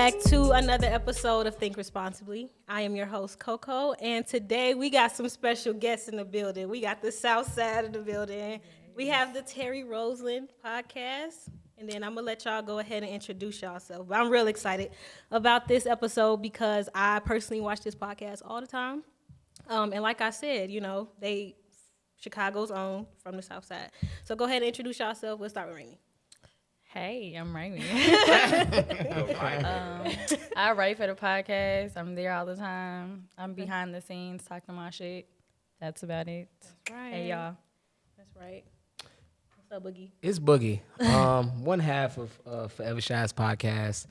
back to another episode of Think Responsibly. I am your host, Coco, and today we got some special guests in the building. We got the south side of the building. We have the Roseland Podcast, and then I'm going to let y'all go ahead and introduce yourself. But I'm real excited about this episode because I personally watch this podcast all the time. And like I said, you know, Chicago's own from the south side. So go ahead and introduce yourself. We'll start with Rainy. Hey, I'm Rainy. I write for the podcast. I'm there all the time. I'm behind the scenes talking my shit. That's about it. That's right. Hey, y'all. That's right. What's up, Boogie? It's Boogie. One half of FAEVACHI Podcast.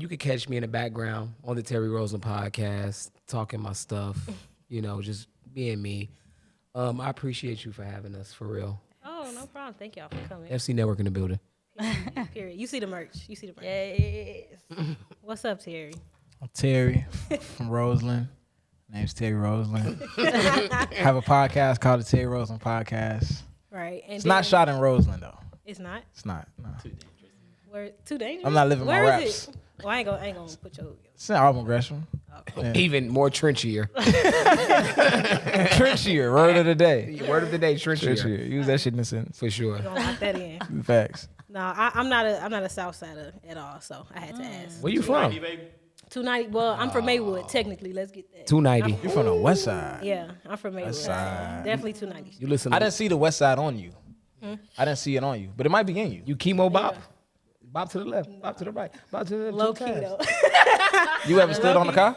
You can catch me in the background on the Roseland Podcast, talking my stuff, you know, just being me. I appreciate you for having us, for real. Oh, no problem. Thank y'all for coming. FC Network in the building. Period. You see the merch. Yes. What's up, Terry? I'm Terry from Roseland. Name's Terry Roseland. I have a podcast called the Terry Roseland Podcast. Right. And It's not shot in Roseland, though. It's not? It's not. No. Where, too dangerous? I'm not living my Where raps. is it? Well, I ain't gonna put your... It's in Auburn, Gresham. Yeah. Even more trenchier. Trenchier, word of the day. Word of the day, trenchier. Trenchier. Use that shit in a sentence. For sure. We're gonna lock that in. Facts. No, I'm not a South Sider at all, so I had to ask. Where you from? 290. Well, I'm from Maywood, technically. Let's get that. 290. You're from the west side. Yeah, I'm from Maywood. West side. Definitely 290. You listen I to didn't see the west side on you. I didn't see it on you, but it might be in you. you chemo bop. Bop to the left, bop to the right, bop to the left. Low two key, times. though. You ever stood on the car?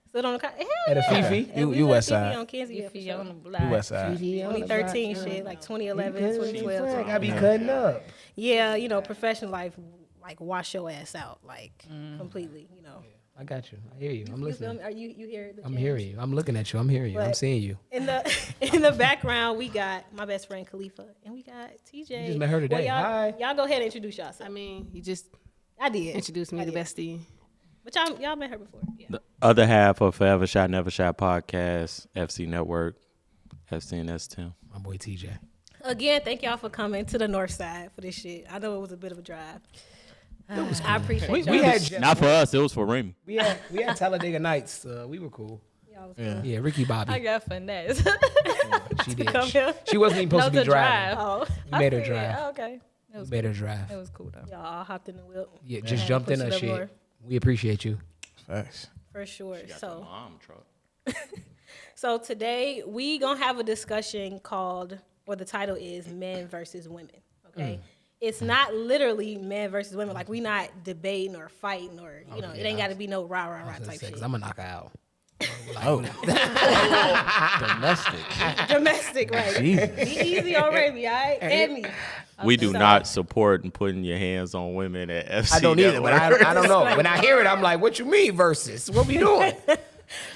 Stood on the car. At a Fifi. You west side. On Kansas, yeah, for If you on sure. the block. You west side. 2013 shit, like 2011, 2012. I be cutting up. Yeah, you know, professional life, like wash your ass out, like completely, you know. I got you. I hear you. I'm listening. Are you hear the I'm change? hearing you. I'm looking at you. I'm hearing you. I'm But- seeing you. In the background, we got my best friend Khalifa, and we got TJ. You just met her today. Well, Hi. y'all go ahead and introduce yourself. I mean, you just I did. introduced me I to did. bestie. But y'all met her before. Yeah. The other half of Forever Shot, Never Shot Podcast, FC Network, FCNS Tim. My boy TJ. Again, thank y'all for coming to the north side for this shit. I know it was a bit of a drive. I appreciate y'all. We had Not for us, it was for Remy. we had Talladega Nights. We were cool. Y'all was Yeah. Yeah, Ricky I Bobby. got finesse. She did. come here. She wasn't even supposed No, to be to driving. Oh, You made her Yeah, drive. okay. It You was made her It drive. was cool, though. y'all all hopped in the whip. Yeah, just Yeah, jumped in push her it up shit. more. We appreciate you. Facts. For sure. So Mom truck. So today we gonna have a discussion called, or the title is Men versus Women. Okay, it's not literally men versus women. Like we not debating or fighting or you know, it ain't got to be no rah rah rah type shit. Because I'm going to knock her out. Oh. Domestic. Domestic, right? Jesus. Be easy on Raby, all right? And me. We do So- not support and putting your hands on women at FC I don't either, but Network. I don't know. When I hear it, I'm like, what you mean versus? What we doing?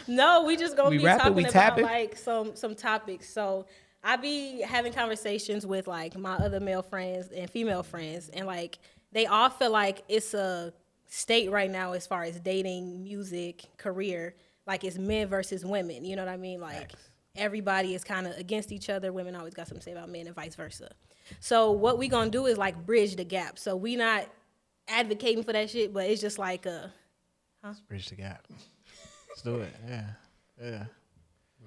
No, we just gonna We be rapping, talking we about tapping? like some topics. So I be having conversations with like my other male friends and female friends, and like they all feel like it's a state right now as far as dating, music, career. Like it's men versus women. You know what I mean? Like everybody is kind of against each other. Women always got something to say about men and vice versa. So what we gonna do is like bridge the gap. So we not advocating for that shit, but it's just like Bridge the gap. Let's do it. Yeah. Yeah.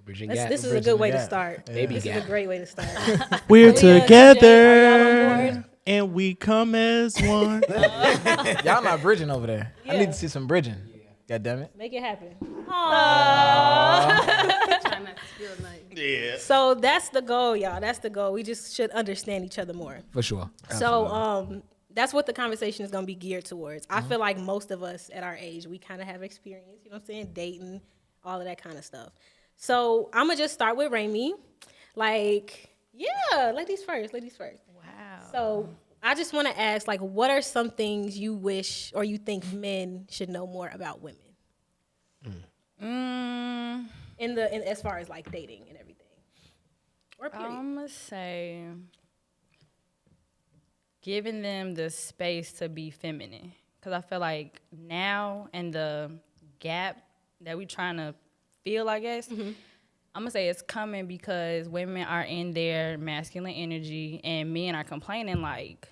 Bridging this gap. is a bridging good the way to gap. start. Baby This is gap. a great way to start. We're So, yeah, TJ, are y'all on board? and we come as one. Y'all not bridging over there. I Yeah. need to see some bridging. God damn it. Make it happen. Try not to spill the night. Yeah. So that's the goal, y'all. That's the goal. We just should understand each other more. For sure. So that's what the conversation is going to be geared towards. I feel like most of us at our age, we kind of have experience, you know what I'm saying, dating, all of that kind of stuff. So I'm going to just start with Raimi. Like, yeah, ladies first. Wow. So I just want to ask, like, what are some things you wish or you think men should know more about women? As far as like dating and everything. Or period. I'm going to say giving them the space to be feminine. Because I feel like now and the gap that we trying to fill, I guess, I'm going to say it's coming because women are in their masculine energy and men are complaining like,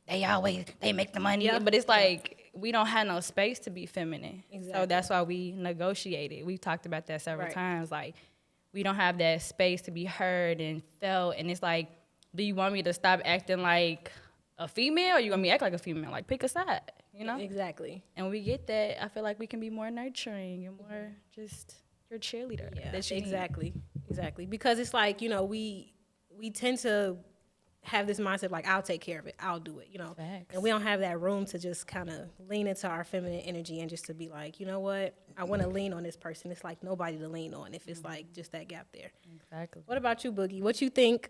they make the money. Yep. But it's like, we don't have no space to be feminine. Exactly. So that's why we negotiated. We've talked about that several Right. times. Like, we don't have that space to be heard and felt. And it's like, do you want me to stop acting like a female, or you want me to act like a female? Like, pick a side, you know? Exactly. And when we get that, I feel like we can be more nurturing and more just your cheerleader. Yeah, that you need. exactly. Because it's like, you know, we tend to have this mindset like, I'll take care of it, I'll do it, you know. Facts. And we don't have that room to just kind of lean into our feminine energy and just to be like, you know what, I want to lean on this person. It's like nobody to lean on if it's like just that gap there. Exactly. What about you, Boogie? What you think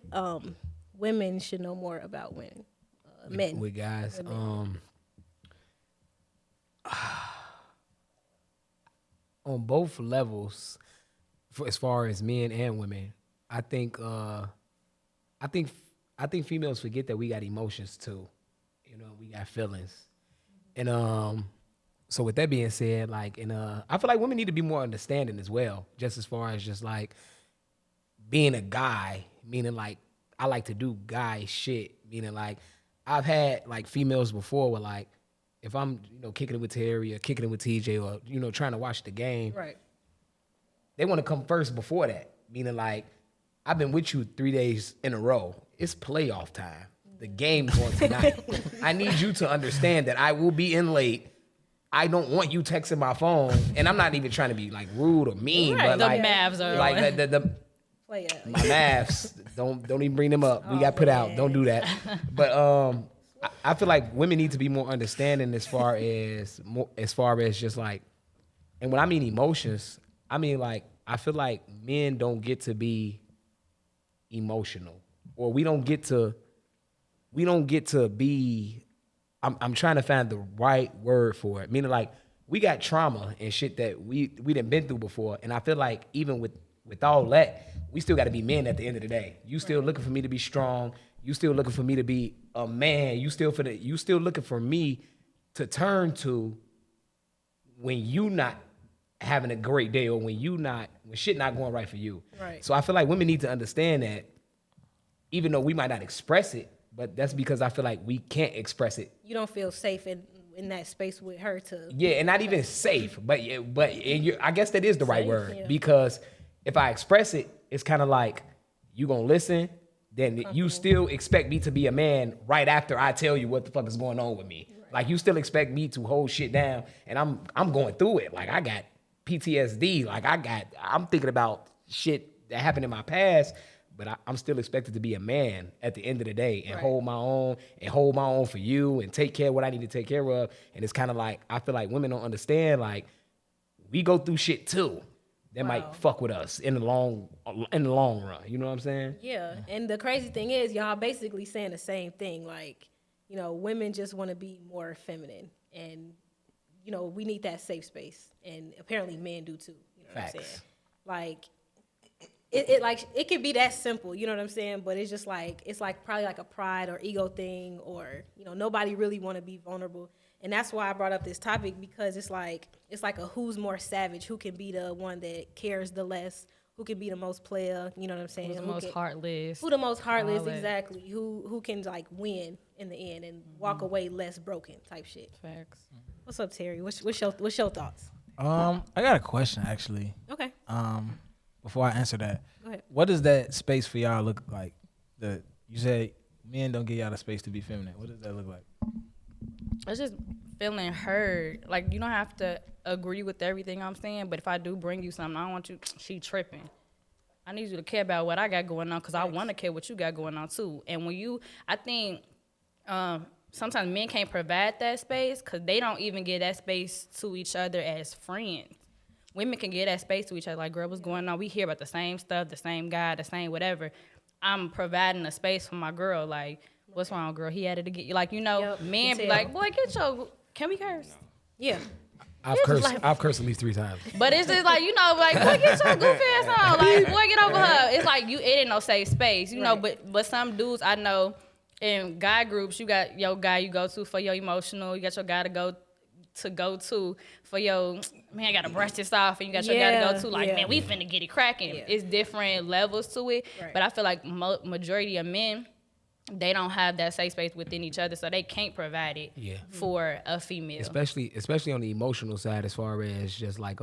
women should know more about women, men? With guys, on both levels, as far as men and women, I think females forget that we got emotions too. You know, we got feelings, and so with that being said, like, and I feel like women need to be more understanding as well, just as far as just like being a guy, meaning like I like to do guy shit, meaning like I've had like females before where like if I'm, you know, kicking it with Terry or kicking it with TJ or, you know, trying to watch the game, Right. they want to come first before that, meaning like I've been with you 3 days in a row. It's playoff time. The game's on tonight. I need you to understand that I will be in late. I don't want you texting my phone, and I'm not even trying to be like rude or mean, Right, but the like Mavs are like on. the Play it. my Mavs. Don't even bring them up. We got put man. out. Don't do that. But I feel like women need to be more understanding as far as just like, and when I mean emotions, I mean like I feel like men don't get to be emotional, or we don't get to be. I'm trying to find the right word for it. Meaning like we got trauma and shit that we done been through before, and I feel like even with all that, we still got to be men at the end of the day. You still looking for me to be strong. You still looking for me to be a man. You still looking for me to turn to when you not having a great day or when shit not going right for you. Right. So I feel like women need to understand that, even though we might not express it, but that's because I feel like we can't express it. You don't feel safe in that space with her to. Yeah, and not even safe, but I guess that is the right Safe, word, yeah. because if I express it, it's kind of like you gonna listen, then you still expect me to be a man right after I tell you what the fuck is going on with me. Right. Like you still expect me to hold shit down, and I'm going through it. Like I got PTSD. Like I'm thinking about shit that happened in my past. But I'm still expected to be a man at the end of the day and hold my own for you and take care of what I need to take care of. And it's kind of like, I feel like women don't understand, like, we go through shit too that might fuck with us in the long run. You know what I'm saying? Yeah, and the crazy thing is, y'all basically saying the same thing. Like, you know, women just want to be more feminine, and you know, we need that safe space, and apparently men do too. You know what I'm Facts. saying? Like, it could be that simple. You know what I'm saying? But it's just like probably like a pride or ego thing, or you know, nobody really want to be vulnerable. And that's why I brought up this topic, because it's like a who's more savage, who can be the one that cares the less, who can be the most player, you know what I'm saying? Who's the most heartless. Who the most heartless, All that. exactly. Who can like win in the end and walk away less broken type shit. Facts. What's up, Terry? What's your thoughts? I got a question actually. Okay. Before I answer that, Go ahead. what does that space for y'all look like? You said men don't give y'all the space to be feminine. What does that look like? It's just feeling heard. Like, you don't have to agree with everything I'm saying, but if I do bring you something, I don't want you, she tripping. I need you to care about what I got going on, because I want to care what you got going on too. And I think sometimes men can't provide that space because they don't even give that space to each other as friends. Women can give that space to each other. Like, girl, what's going on? We hear about the same stuff, the same guy, the same whatever. I'm providing a space for my girl. Like, what's wrong, girl? He had it again. Like, you know, Yep, men be can like, boy, can we curse? Yeah. I've cursed at least 3 times. But it's just like, you know, like, boy, get your goofy ass on. Like, boy, get over her. It's like, it ain't no safe space, you know. But some dudes I know in guy groups, you got your guy you go to for your emotional. You got your guy to go to for your, man, I got to brush this off. And you got your guy to go to, like, man, we finna get it cracking. Yeah. It's different levels to it. Right. But I feel like majority of men, they don't have that safe space within each other, so they can't provide it for a female. Especially on the emotional side, as far as just like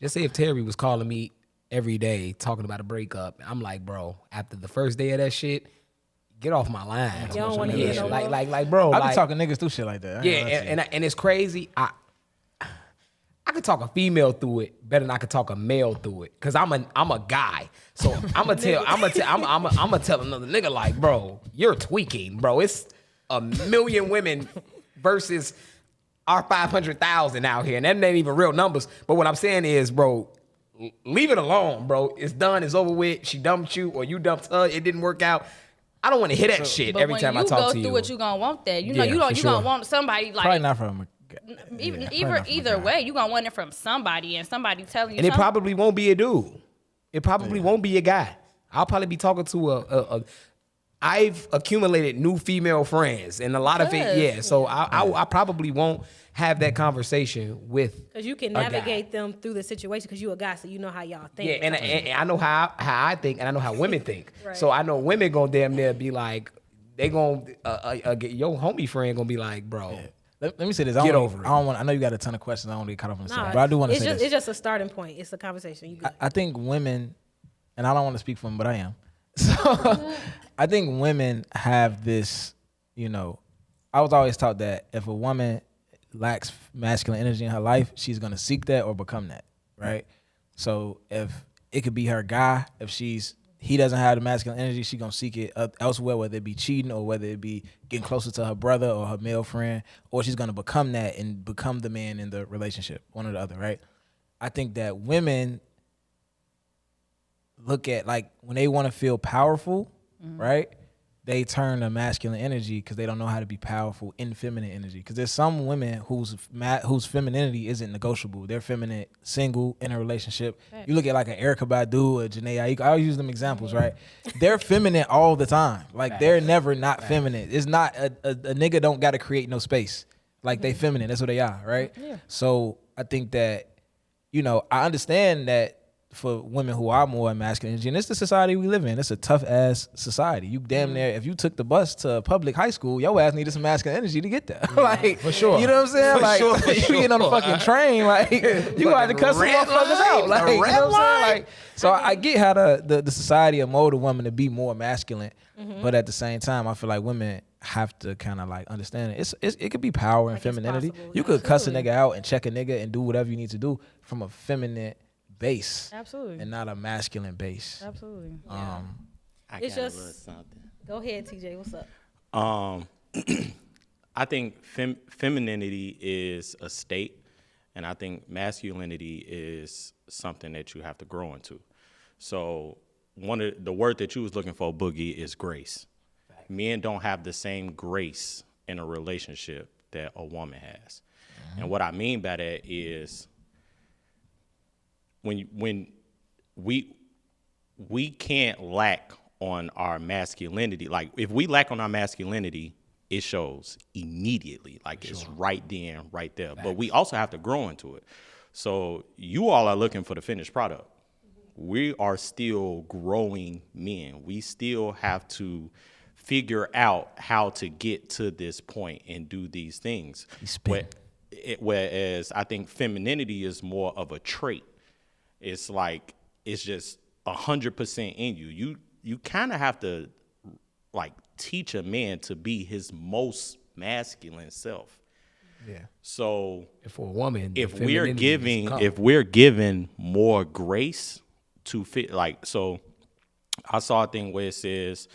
just say if Terry was calling me every day talking about a breakup, I'm like, bro, after the first day of that shit, get off my line. You don't want to hear no more. Like, bro, I be like, talking niggas through shit like that. yeah, and it's crazy. I could talk a female through it better than I could talk a male through it, cause I'm a guy. So I'm gonna tell another nigga like, bro, you're tweaking, bro. It's 1 million women versus our 500,000 out here, and that ain't even real numbers. But what I'm saying is, bro, leave it alone, bro. It's done. It's over with. She dumped you, or you dumped her. It didn't work out. I don't want to hear that shit every time I talk to you. But when you go through it, you gonna want that. You know, you gonna want somebody like probably not from either way. You gonna want it from somebody, and somebody telling you. And it probably won't be a dude. It probably won't be a guy. I'll probably be talking to I've accumulated new female friends, and a lot of it, So I probably won't have that conversation with, because you can navigate them through the situation because you a guy, so you know how y'all think. Yeah, and I know how I think, and I know how women think. Right. So I know women gonna damn near be like, they gonna your homie friend gonna be like, bro. Yeah. Let me say this. Get over it. I know you got a ton of questions. I don't want to get caught up on this, but I do want to say this. It's just a starting point. It's a conversation. I think women, and I don't want to speak for them, but I am. So I think women have this, I was always taught that if a woman lacks masculine energy in her life, she's going to seek that or become that, right? So if it could be her guy, if he doesn't have the masculine energy, she's going to seek it elsewhere, whether it be cheating or whether it be getting closer to her brother or her male friend, or she's going to become that and become the man in the relationship, one or the other, right? I think that women look at, like, when they want to feel powerful, right? They turn to masculine energy because they don't know how to be powerful in feminine energy. Because there's some women whose femininity isn't negotiable. They're feminine, single, in a relationship. Right. You look at like an Erykah Badu or Janae Aiko. I'll use them examples, right? They're feminine all the time. Like, they're never not feminine. It's not a nigga don't got to create no space. Like, they feminine. That's what they are, right? Yeah. So I think that, I understand that for women who are more masculine energy, and it's the society we live in. It's a tough ass society. You damn near, if you took the bus to public high school, your ass needed some masculine energy to get there. Like, for sure. You know what I'm saying? For like, sure. You get on the fucking train, like, you got to cuss some motherfuckers out. Like, you know what I'm saying? Like, so I get how the society will mold a woman to be more masculine, but at the same time, I feel like women have to kind of like understand it. It could be power and femininity. You could cuss a nigga out and check a nigga and do whatever you need to do from a feminine base, absolutely, and not a masculine base. Absolutely. It's just something. Go ahead, TJ. What's up? I think femininity is a state, and I think masculinity is something that you have to grow into. So one of the word that you was looking for, Boogie, is grace. Men don't have the same grace in a relationship that a woman has, and what I mean by that is, when we can't lack on our masculinity. Like, if we lack on our masculinity, it shows immediately. Like, it's right then, right there. Facts. But we also have to grow into it. So you all are looking for the finished product. We are still growing men. We still have to figure out how to get to this point and do these things. Whereas I think femininity is more of a trait. It's like, it's just 100% in you. You kind of have to, like, teach a man to be his most masculine self. Yeah. So for a woman, if we're giving more grace to fit, like, so I saw a thing where it says,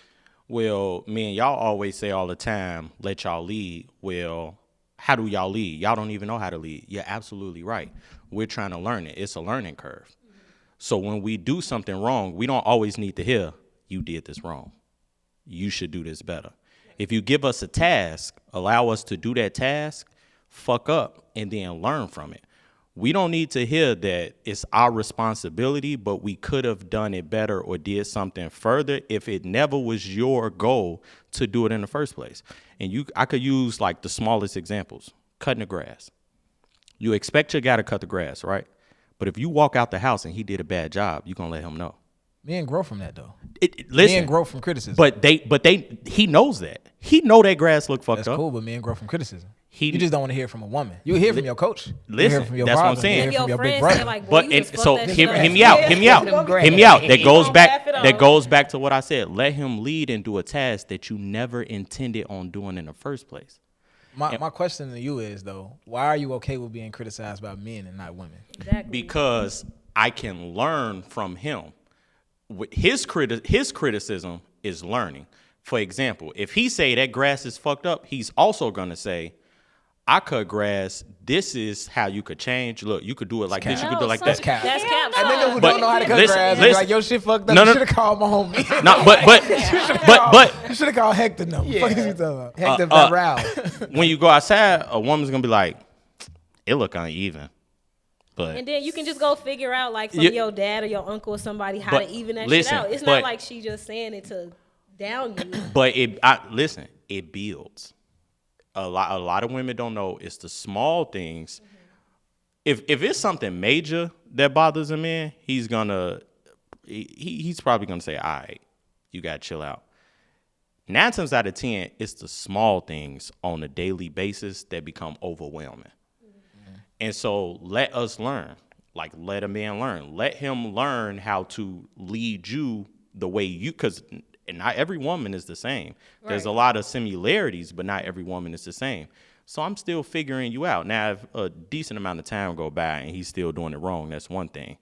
well, man, y'all always say all the time, let y'all lead. Well, how do y'all lead? Y'all don't even know how to lead. You're absolutely right. We're trying to learn it. It's a learning curve. So when we do something wrong, we don't always need to hear, you did this wrong. You should do this better. If you give us a task, allow us to do that task, fuck up, and then learn from it. We don't need to hear that it's our responsibility, but we could have done it better or did something further if it never was your goal to do it in the first place. And I could use like the smallest examples, cutting the grass. You expect your guy to cut the grass, right? But if you walk out the house and he did a bad job, you're going to let him know. Men grow from that though. Listen, Men grow from criticism. but he knows that. He know that grass look fucked That's up. cool, but men grow from criticism. He- You just don't want to hear it from a woman. You hear it from your coach. You Listen, hear it from your that's what I'm father. saying. You And hear it from your your big friends say brother. like, boy, But you and just so fucked that hear shit up. me out. Hear me out. Hear me out. That You goes gonna back. laugh it That off. goes back to what I said. Let him lead and do a task that you never intended on doing in the first place. My question to you is though, why are you okay with being criticized by men and not women? Exactly. Because I can learn from him. His criticism is learning. For example, if he say that grass is fucked up, he's also gonna say, I cut grass. This is how you could change. Look, you could do it like this. You could do it like that. cap. That's cap. A nigga who But don't know how to cut listen, grass and be listen. like, yo, shit fucked up. No, You no. should have called my homie. No, but You should have called Hector. No, what the fuck is you talking about? Hector Varel. when you go outside, a woman's gonna be like, it look uneven. But And then you can just go figure out, like, from Yeah. your dad or your uncle or somebody how But to even that listen, shit out. It's but- not like she just saying it to down you. But listen, it builds. A lot of women don't know it's the small things. If it's something major that bothers a man, he's probably gonna say, all right, you gotta chill out. 9 times out of 10, it's the small things on a daily basis that become overwhelming. And so let us learn. Like, let a man learn. Let him learn how to lead you the way you, because not every woman is the same. There's a lot of similarities, but not every woman is the same. So I'm still figuring you out. Now, if a decent amount of time go by and he's still doing it wrong, that's one thing.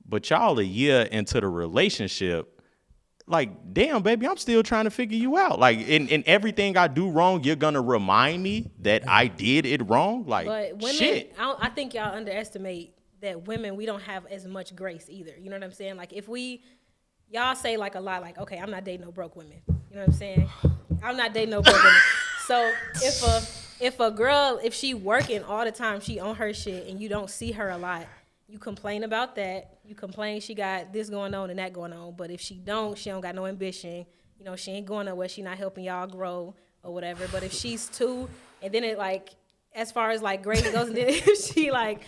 But y'all a year into the relationship, like, damn, baby, I'm still trying to figure you out. Like, in everything I do wrong, you're going to remind me that I did it wrong? Like, But women, shit. I think y'all underestimate that women, we don't have as much grace either. You know what I'm saying? Like, y'all say like a lot, like, okay, I'm not dating no broke women. You know what I'm saying? I'm not dating no broke women. So if a girl, if she working all the time, she on her shit, and you don't see her a lot, you complain about that. You complain she got this going on and that going on. But if she don't got no ambition. You know, she ain't going nowhere. She not helping y'all grow or whatever. But if she's too, and then it like, as far as like grade goes, and then if she like,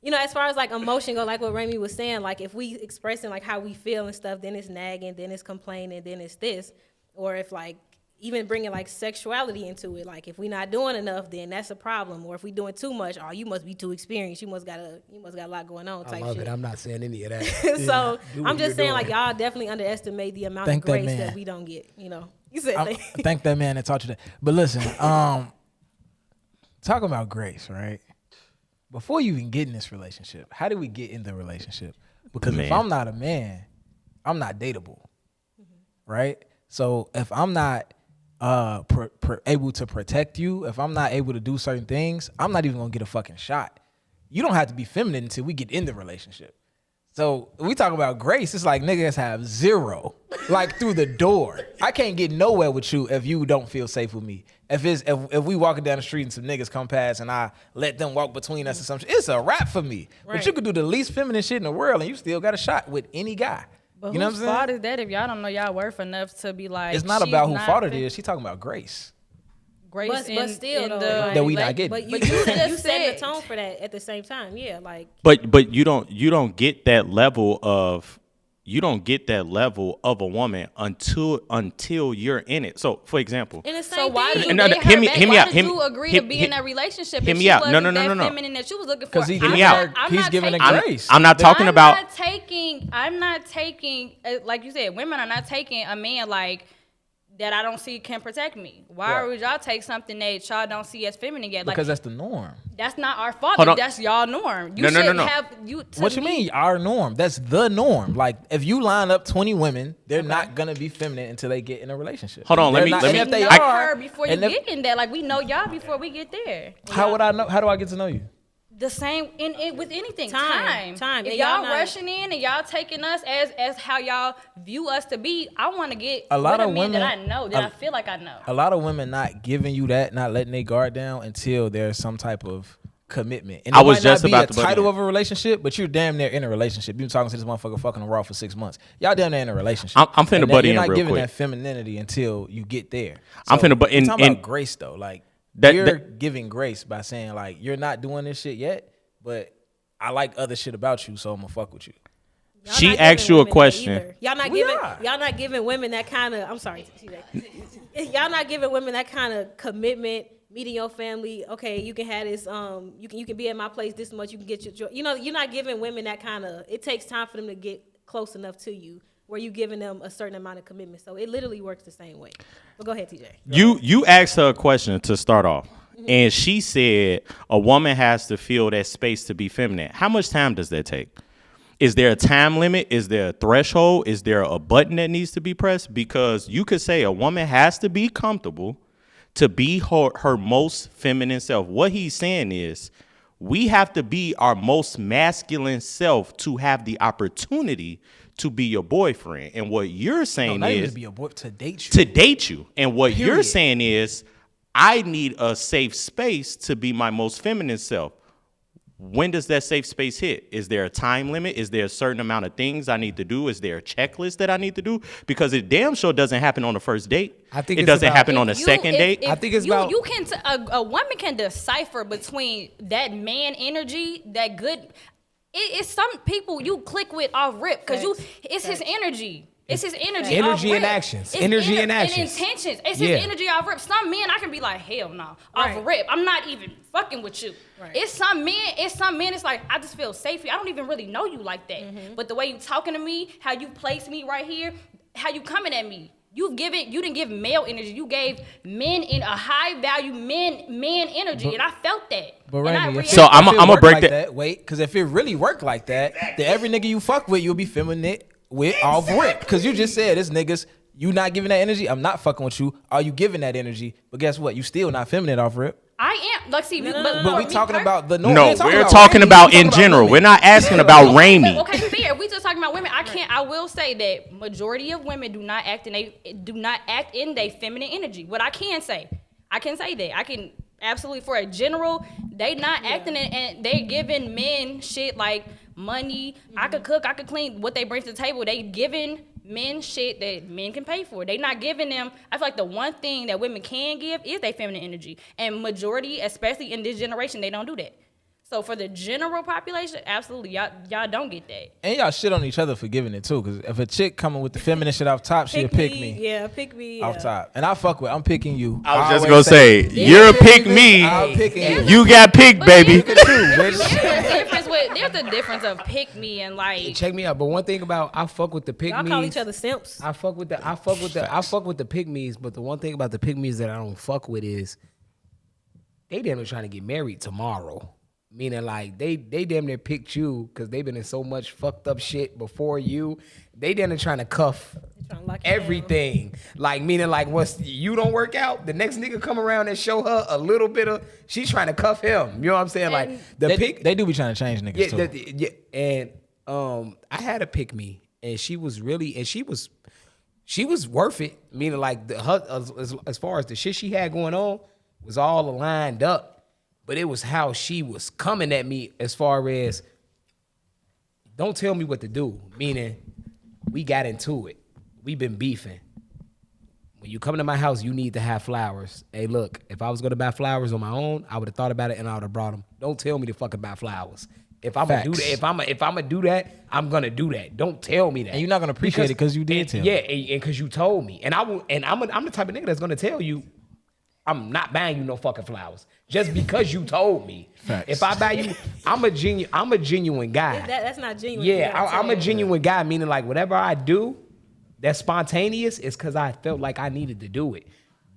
you know, as far as like emotion go, like what Remy was saying, like if we expressing like how we feel and stuff, then it's nagging, then it's complaining, then it's this. Or if like even bringing like sexuality into it, like if we not doing enough, then that's a problem. Or if we doing too much, oh, you must be too experienced. You must got a lot going on type I love shit. it. I'm not saying any of that. So Do what I'm just you're saying, doing. like, y'all definitely underestimate the amount Thank of that grace man. that we don't get. You know, you said I thank that man that taught you that. But listen, talking about grace, right? Before you even get in this relationship, how do we get in the relationship? Because if Man. I'm not a man, I'm not dateable, right? So if I'm not able to protect you, if I'm not able to do certain things, I'm not even gonna get a fucking shot. You don't have to be feminine until we get in the relationship. So we talk about grace, it's like niggas have zero, like through the door. I can't get nowhere with you if you don't feel safe with me. If we walking down the street and some niggas come past and I let them walk between us or something, it's a wrap for me. But Right. you could do the least feminine shit in the world and you still got a shot with any guy. But You know what whose I'm saying? fault is that if y'all don't know y'all worth enough to be like? It's not she's about who not fault it fit- is. She talking about grace. Grace but still, though, like- That we not getting. But you But you just you setting the said- tone for that at the same time. Yeah, like But you don't get that level of a woman until you're in it. So for example, in the same So why thing. did you No, no, date hear her me- back? hear me Why out, did hear you me- agree hear- to be hear- in that relationship hear if me she out. wasn't No, that no. feminine that you was looking for? Because he Hear giving me out. her, he's giving I'm her not grace. I'm not talking about. I'm not taking, like you said, women are not taking a man like that I don't see can protect me. Why Right. would y'all take something that y'all don't see as feminine yet? Like Because that's the norm. that's not our fault. Hold on. That's y'all norm. You No, no, should no. have you. to What you me- mean our norm? That's the norm. Like if you line up 20 women, they're not gonna be feminine until they get in a relationship. Hold on, let They're me- not- let and me- if they know are, her before you and if- get in there. Like we know y'all before we get there. How would I know? How do I get to know you? The same in with anything. Time. If And y'all y'all not- rushing in and y'all taking us as how y'all view us to be, I want to get A lot with of a man women- that I know, that I feel like I know. A lot of women not giving you that, not letting their guard down until there's some type of commitment. And I it was might just not be about a to butt title in. of a relationship, but you're damn near in a relationship. You've been talking to this motherfucker fucking raw for 6 months. Y'all damn near in a relationship. I'm finna And butt you're in not real giving quick. that femininity until you get there. I'm finna butt we're in- talking in- about grace though. Like That- you're that- giving grace by saying like you're not doing this shit yet, but I like other shit about you, so I'm gonna fuck with you. Y'all She not asked giving you a women that question. either. Y'all not giving women that kind of. I'm sorry, TJ. Y'all not giving women that kind of commitment. Meeting your family. Okay, you can have this. You can be at my place this much. You can get your. You're not giving women that kind of. It takes time for them to get close enough to you where you giving them a certain amount of commitment. So it literally works the same way. But go ahead, TJ. You asked her a question to start off, and she said a woman has to feel that space to be feminine. How much time does that take? Is there a time limit? Is there a threshold? Is there a button that needs to be pressed? Because you could say a woman has to be comfortable to be her most feminine self. What he's saying is we have to be our most masculine self to have the opportunity to be your boyfriend. And what you're saying not even is to be your boy, to date you. to date you. And what you're Period. saying is I need a safe space to be my most feminine self. When does that safe space hit? Is there a time limit? Is there a certain amount of things I need to do? Is there a checklist that I need to do? Because it damn sure doesn't happen on the first date. I think it it's doesn't about- happen on the second date. I think it's about- you can a woman can decipher between that man energy, that good. It's some people you click with off rip because it's his energy. It's his energy. Energy off and rip. actions. It's Energy and actions. And intentions. It's Yeah. his energy off rip. Some men I can be like, hell no, Right. off rip. I'm not even fucking with you. Right. It's some men. It's like I just feel safe. I don't even really know you like that. But the way you talking to me, how you place me right here, how you coming at me. You didn't give male energy. You gave men in a high value man energy, and I felt that. But And I Randy, reacted. So I'm if it gonna work break like that. Wait, because if it really worked like that, then every nigga you fuck with, you'll be feminine with off rip. Because you just said this niggas, you not giving that energy. I'm not fucking with you. Are you giving that energy? But guess what? You still not feminine off rip. I am. Like, see, But we talking about the No, ain't we're talking Randy, about we in talking general. women. We're not asking about Raimi. Okay, fair. We just talking about women. I will say that majority of women do not act in their feminine energy. What I can say that. I can absolutely, for a general, they not acting it, and they giving men shit like money. I could cook, I could clean. What they bring to the table, they giving men shit that men can pay for. They not giving them. I feel like the one thing that women can give is their feminine energy, and majority, especially in this generation, they don't do that. So for the general population, absolutely, y'all don't get that. And y'all shit on each other for giving it too. Because if a chick coming with the feminine shit off top, she'll pick me. Yeah, pick me. Off top. And I fuck with, I'm picking you. I was just always gonna say, you're a pick me. I'm picking you. You got picked, But baby. Pick it too, bitch. There's a difference of pick me and like. Check me out. But one thing about I fuck with the pick Y'all me's. call each other simps. I fuck with the pick me's. But the one thing about the pick me's that I don't fuck with is they damn near trying to get married tomorrow. Meaning like they damn near picked you because they've been in so much fucked up shit before you. They damn near trying to cuff Trying to lock you down. everything. Like meaning like once you don't work out, the next nigga come around and show her a little bit of. She's trying to cuff him. You know what I'm saying? Like the pick. They do be trying to change niggas too. Yeah, and I had a pick me, and she was worth it. Meaning like as far as the shit she had going on was all lined up, but it was how she was coming at me as far as don't tell me what to do. Meaning we got into it. We've been beefing. When you come to my house, you need to have flowers. Hey, look, if I was gonna buy flowers on my own, I would have thought about it and I would have brought them. Don't tell me to fucking buy flowers. If I'm gonna do that, if I'm gonna do that, I'm gonna do that. Don't tell me that. And you're not gonna appreciate it 'cause you did tell me. Yeah, and because you told me, and I'm the type of nigga that's gonna tell you, I'm not buying you no fucking flowers just because you told me. Facts. If I buy you, I'm a genuine guy. That's not genuine. Yeah, I'm a genuine guy, meaning like whatever I do that's spontaneous is because I felt like I needed to do it.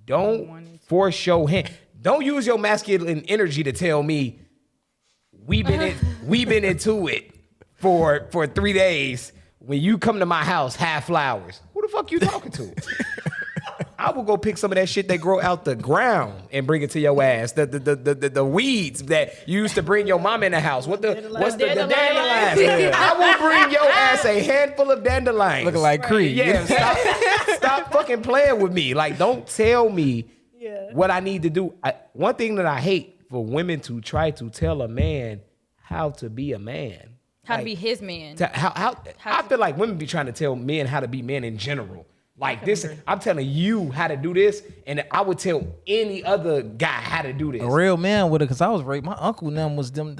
Don't force your hand. Don't use your masculine energy to tell me we've been into it for 3 days. When you come to my house, have flowers. Who the fuck you talking to? I will go pick some of that shit that grow out the ground and bring it to your ass. The weeds that you used to bring your mom in the house. What's the dandelions? I will bring your ass a handful of dandelions. Looking like Creed. Yeah, stop fucking playing with me. Like, don't tell me what I need to do. One thing that I hate for women to try to tell a man how to be a man. How to be his man. I feel like women be trying to tell men how to be men in general. Like this, I'm telling you how to do this, and I would tell any other guy how to do this. A real man with it, cause I was raised. My uncle and them was them.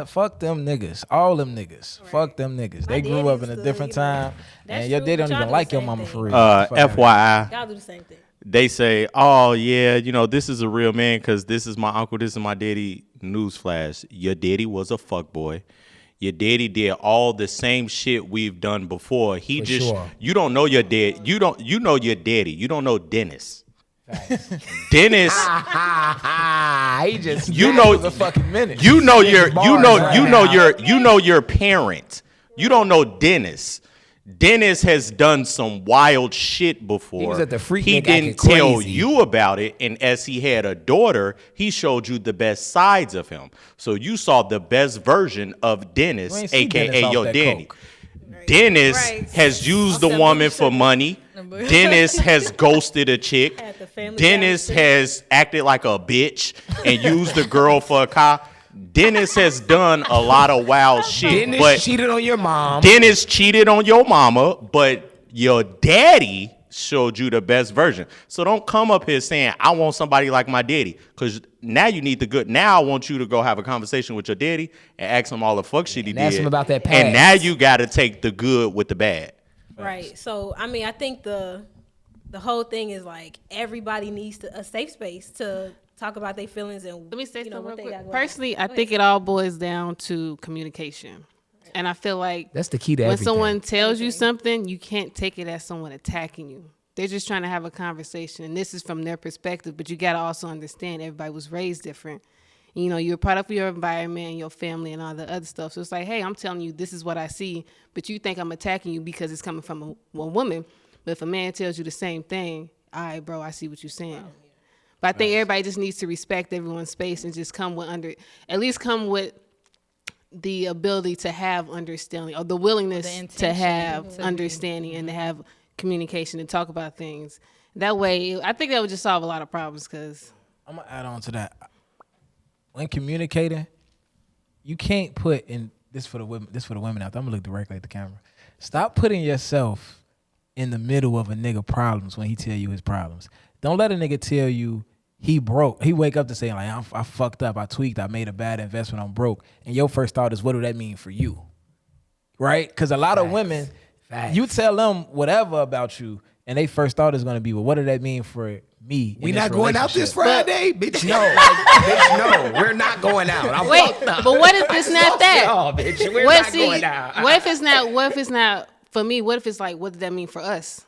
Fuck them niggas. All them niggas. Right. Fuck them niggas. They grew up in a different time, and your daddy don't even like your mama for real. FYI, y'all do the same thing. They say, "Oh yeah, this is a real man because this is my uncle, this is my daddy." Newsflash: your daddy was a fuckboy. Your daddy did all the same shit we've done before. He you don't know your dad. You know your daddy. You don't know Dennis. Dennis, he just a fucking minute. You know your parent. You don't know Dennis. Dennis has done some wild shit before. He was at the freak. He didn't tell you about it, and as he had a daughter, he showed you the best sides of him. So you saw the best version of Dennis, aka your daddy. Dennis has used the woman for money. Dennis has ghosted a chick. Dennis has acted like a bitch and used the girl for a car. Dennis has done a lot of wild shit. Dennis cheated on your mom. Dennis cheated on your mama, but your daddy showed you the best version. So don't come up here saying, I want somebody like my daddy. Because now you need the good. Now I want you to go have a conversation with your daddy and ask him all the fuck shit he did. Ask him about that past. And now you got to take the good with the bad. Right. So, I mean, I think the whole thing is like everybody needs a safe space to talk about their feelings and let me say something real quick. Personally, I think it all boils down to communication. And I feel like that's the key to when everything. someone tells you something, you can't take it as someone attacking you. They're just trying to have a conversation, and this is from their perspective. But you got to also understand everybody was raised different. You're a product of your environment and your family and all the other stuff. So it's like, hey, I'm telling you, this is what I see, but you think I'm attacking you because it's coming from a woman. But if a man tells you the same thing, all right, bro, I see what you're saying. But I think everybody just needs to respect everyone's space and just come with the ability to have understanding or the willingness to have understanding and to have communication and talk about things. That way, I think that would just solve a lot of problems. Because I'm gonna add on to that. When communicating, you can't put in this for the women. This for the women out there. I'm gonna look directly at the camera. Stop putting yourself in the middle of a nigga problems when he tell you his problems. Don't let a nigga tell you he broke. He wake up to say like, I fucked up, I tweaked, I made a bad investment, I'm broke. And your first thought is, what do that mean for you? Right? Because a lot of women, you tell them whatever about you, and they first thought is going to be, well, what did that mean for me? We not going out this Friday? Bitch, no. Bitch, no. We're not going out. Wait, but what if it's not that? Oh, bitch, we're not going out. What if it's not for me? What if it's like, what did that mean for us?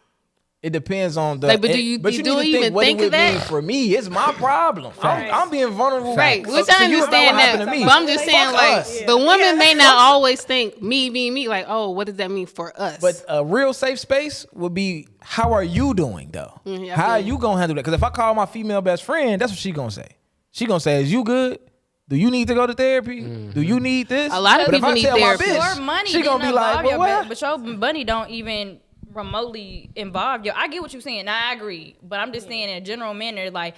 It depends on the. Like, but do you even think of that? For me, it's my problem. I'm being vulnerable. Right. Which I understand that. But I'm just saying, like, the woman may not always think me being me. Like, oh, what does that mean for us? But a real safe space would be, how are you doing though? How are you gonna handle that? Because if I call my female best friend, that's what she gonna say. She gonna say, "Is you good? Do you need to go to therapy? Do you need this?" A lot of people need therapy. Your money she gonna be like, but your money don't even remotely involved. I get what you're saying. I agree, but I'm just saying in a general manner, like,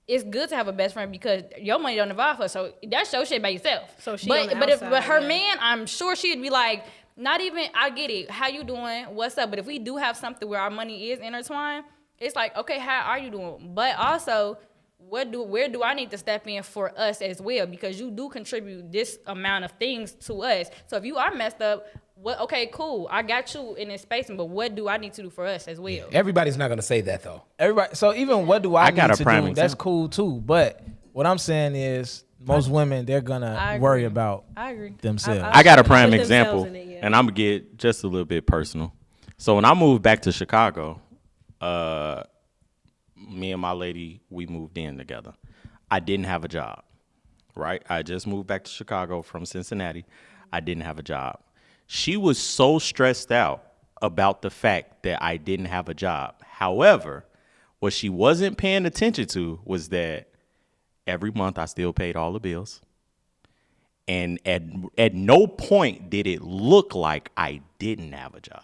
it's good to have a best friend because your money don't involve her. So that's your shit by yourself. So she, but her man, I'm sure she'd be like, not even. I get it. How you doing? What's up? But if we do have something where our money is intertwined, it's like, okay, how are you doing? But also, where do I need to step in for us as well? Because you do contribute this amount of things to us. So if you are messed up, okay, cool. I got you in this space, but what do I need to do for us as well? Everybody's not gonna say that though. Everybody. So even what do I need to do? That's cool too. But what I'm saying is, most women, they're gonna worry about themselves. I got a prime example, and I'm gonna get just a little bit personal. So when I moved back to Chicago, me and my lady, we moved in together. I didn't have a job, right? I just moved back to Chicago from Cincinnati. I didn't have a job. She was so stressed out about the fact that I didn't have a job. However, what she wasn't paying attention to was that every month I still paid all the bills. And at no point did it look like I didn't have a job.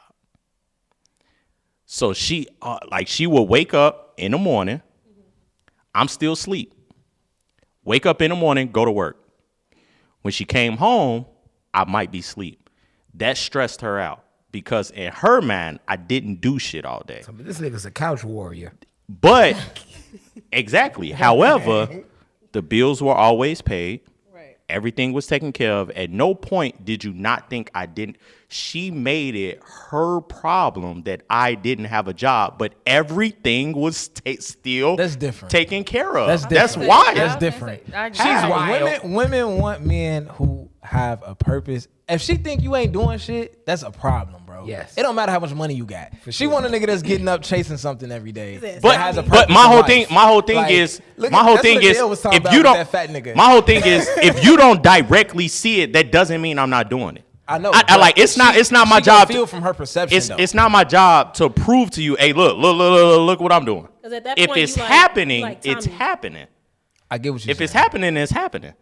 So she would wake up in the morning. I'm still asleep. Wake up in the morning, go to work. When she came home, I might be asleep. That stressed her out because in her mind, I didn't do shit all day. But this nigga's a couch warrior. But exactly. However, the bills were always paid. Right. Everything was taken care of. At no point did you not think I didn't. She made it her problem that I didn't have a job, but everything was still That's different. taken care of. That's That's different. why. That's different. She's wild. Women want men who have a purpose. If she think you ain't doing shit, that's a problem, bro. Yes. It don't matter how much money you got. She want a nigga that's getting up chasing something every day. But- that has a But purpose my in whole life. thing Like, is look my at- whole that's thing what is Dale was talking if about you with don't that fat nigga. my whole thing is if you don't directly see it, that doesn't mean I'm not doing it. I know. I but like it's not my she gonna job. feel from her perception. though. It's not my job to prove to you, hey, look what I'm doing. 'Cause at that If point, it's you like- happening, you like it's Tommy. happening. I get what you're If saying. it's happening, it's happening.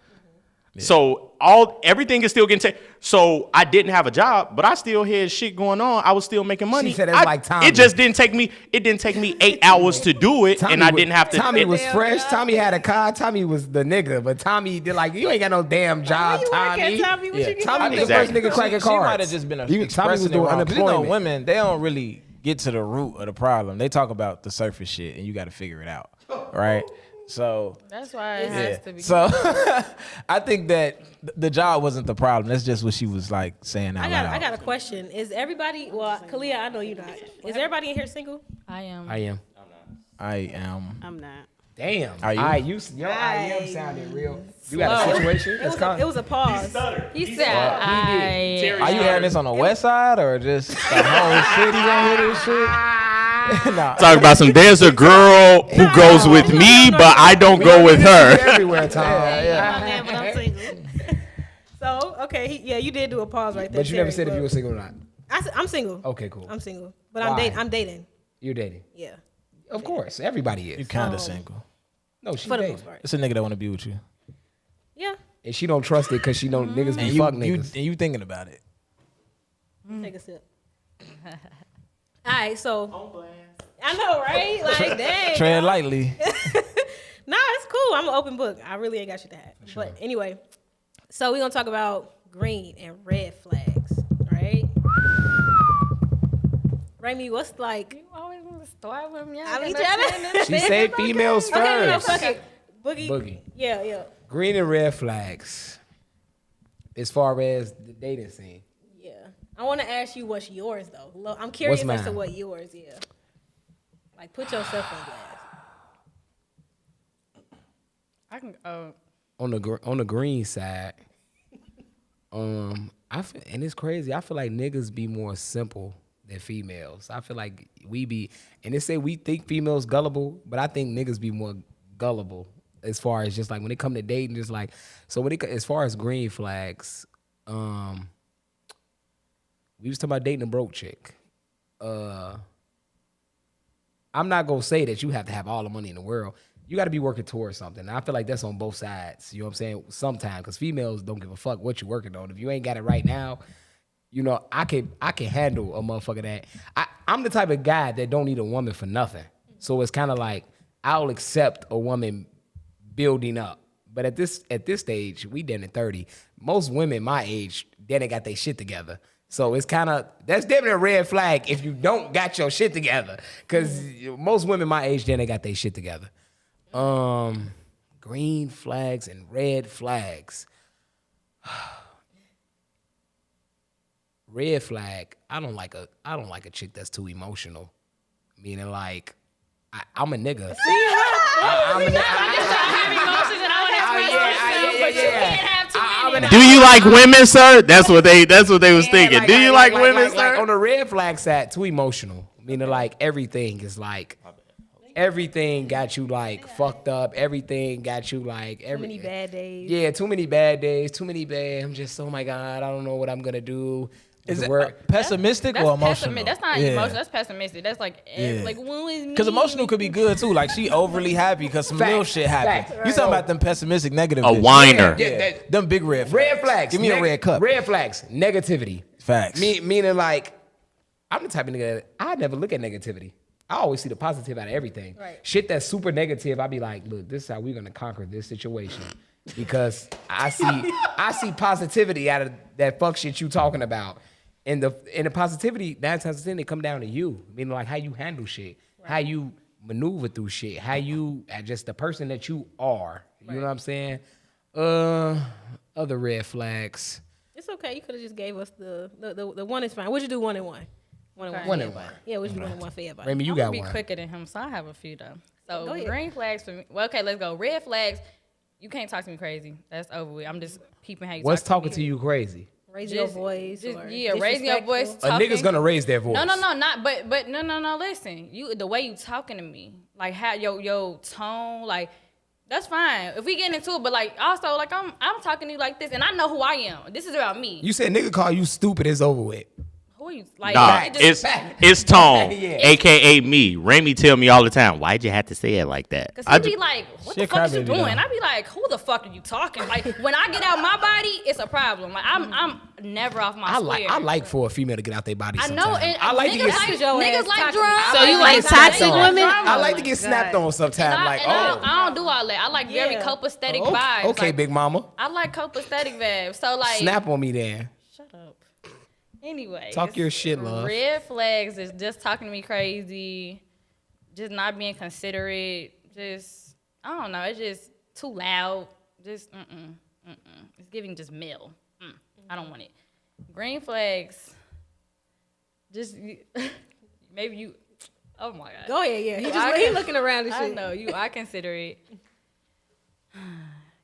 So everything is still getting taken. So I didn't have a job, but I still had shit going on. I was still making money. She said it's like Tommy. It just didn't take me. It didn't take me 8 hours to do it, and I didn't have to. Tommy was fresh. Tommy had a car. Tommy was the nigga, but Tommy did like you ain't got no damn job, you work at Tommy. Tommy? What you get Tommy on was the Exactly. first nigga cracking She cards. might have just been Tommy was expressing it doing wrong. 'Cause you know, unemployment. women, they don't really get to the root of the problem. They talk about the surface shit, and you got to figure it out, right? So, That's why it has to be. so I think that the job wasn't the problem. That's just what she was like saying out loud. I got a question. Is everybody? Well, Kalia, I know you're not. Is everybody in here single? I am. I am. I am. I'm not. Damn. Are you? Your I am sounded real. You got a situation? It was a pause. He said, I. Are you hearing this on the west side or just the whole city gonna hear this shit? Nah. Talk about some. There's a girl who goes with me, but I don't go with her. Everywhere, Tom. Oh, man, but I'm single. So okay, you did do a pause right there. But you never Terry, said if but- you were single or not. I'm single. Okay, cool. I'm single, but Why? I'm dating. You're dating. Yeah, Of course, everybody You is. kind of single. No, she for the dating. most part. It's a nigga that want to be with you. Yeah, And she don't trust it because she know niggas be And fuck you niggas. and you thinking about it. take a sip. All right, so I know, right? Like, dang. Tread lightly. Nah, it's cool. I'm an open book. I really ain't got shit to hide. But anyway, so we're gonna talk about green and red flags, right? Raimi, what's like? You always want to start with me. I be trying to. She said females Okay, no, first. fuck it. Boogie. Boogie. Yeah. Green and red flags. As far as the dating scene. Yeah. I want to ask you what's yours though. I'm curious What's as to mine? what yours. Yeah. Like, put yourself in glass. I can. On the green side, I feel, and it's crazy. I feel like niggas be more simple than females. I feel like we be, and they say we think females gullible, but I think niggas be more gullible as far as just like when it come to dating, just like so when it as far as green flags, we was talking about dating a broke chick. I'm not gonna say that you have to have all the money in the world. You got to be working towards something. And I feel like that's on both sides. You know what I'm saying? Sometimes, because females don't give a fuck what you're working on. If you ain't got it right now, you know, I can handle a motherfucker that I'm the type of guy that don't need a woman for nothing. So it's kind of like I'll accept a woman building up. But at this stage, we damn near 30. Most women my age, they got their shit together. So it's kind of, that's definitely a red flag if you don't got your shit together. Because most women my age, they got their shit together. Green flags and red flags. Red flag, I don't like a chick that's too emotional. Meaning like, I'm a nigga. I'm a nigga. Do you like women, sir? That's what they was thinking. Do you like women, sir? On the red flag side, too emotional. Meaning like everything is like, everything got you like fucked up. Everything got you like Too many bad days. Yeah, too many bad days. Too many bad. I'm just, oh my God, I don't know what I'm gonna do. Is The it word- pessimistic or emotional? That's not Yeah. emotional. That's pessimistic. That's like, Yeah. like when was me? Because emotional could be good too. Like she overly happy because some little shit happened. Facts. You talking about them pessimistic negative? A bitches. whiner. Yeah, Them big red flags. red flags. Give me a red cup. Red flags. Negativity. Facts. Meaning like, I'm the type of nigga that I never look at negativity. I always see the positive out of everything. Right. Shit that's super negative, I be like, look, this is how we're gonna conquer this situation. Because I see positivity out of that fuck shit you talking about. And the positivity, 9 times out of 10, they come down to you. Meaning like how you handle shit, how you maneuver through shit, how you just the person that you are. You know what I'm saying? Other red flags. It's okay. You could have just gave us the one is fine. Would you do 1 and 1? 1 and 1. 1 and 1. Yeah, would you do 1 and 1 for everybody? Remy, you I'm got gonna be one. quicker than him, so I have a few though. Go So ahead. green flags for me. Well, okay, let's go. Red flags. You can't talk to me crazy. That's over with. I'm just peeping how you What's talk talking to you crazy? Raising your voice. Or raising your voice. A nigga's gonna raise their voice. No, not. But no. Listen, the way you talking to me, like how your tone, like that's fine. If we get into it, but like also like I'm talking to you like this, and I know who I am. This is about me. You said nigga call you stupid, it's over with. Who are you? Like Nah, it just- it's Tone, Yeah. aka me. Remy tell me all the time, why'd you have to say it like that? Cause I he be ju- like, what Shit the fuck is you crybaby, doing? though. I be like, who the fuck are you talking? Like when I get out my body, it's a problem. Like I'm never off my square. I like for a female to get out their body I sometimes. know, and I like to niggas get like, your ass niggas like toxic. drama. So you like snapped toxic on. women? I like to get snapped on sometimes. Like, I don't do all that. I like very Yeah. copacetic oh, vibes. okay, like, big mama. I like copacetic vibes. So like, Snap on me then. shut up. Anyway, Talk your shit, love. Red flags is just talking to me crazy, just not being considerate. Just I don't know. It's just too loud. Just It's giving just male. I don't want it. Green flags. Just maybe you. Oh my God. Go ahead, yeah. He looking around and I shit. know you. I consider it.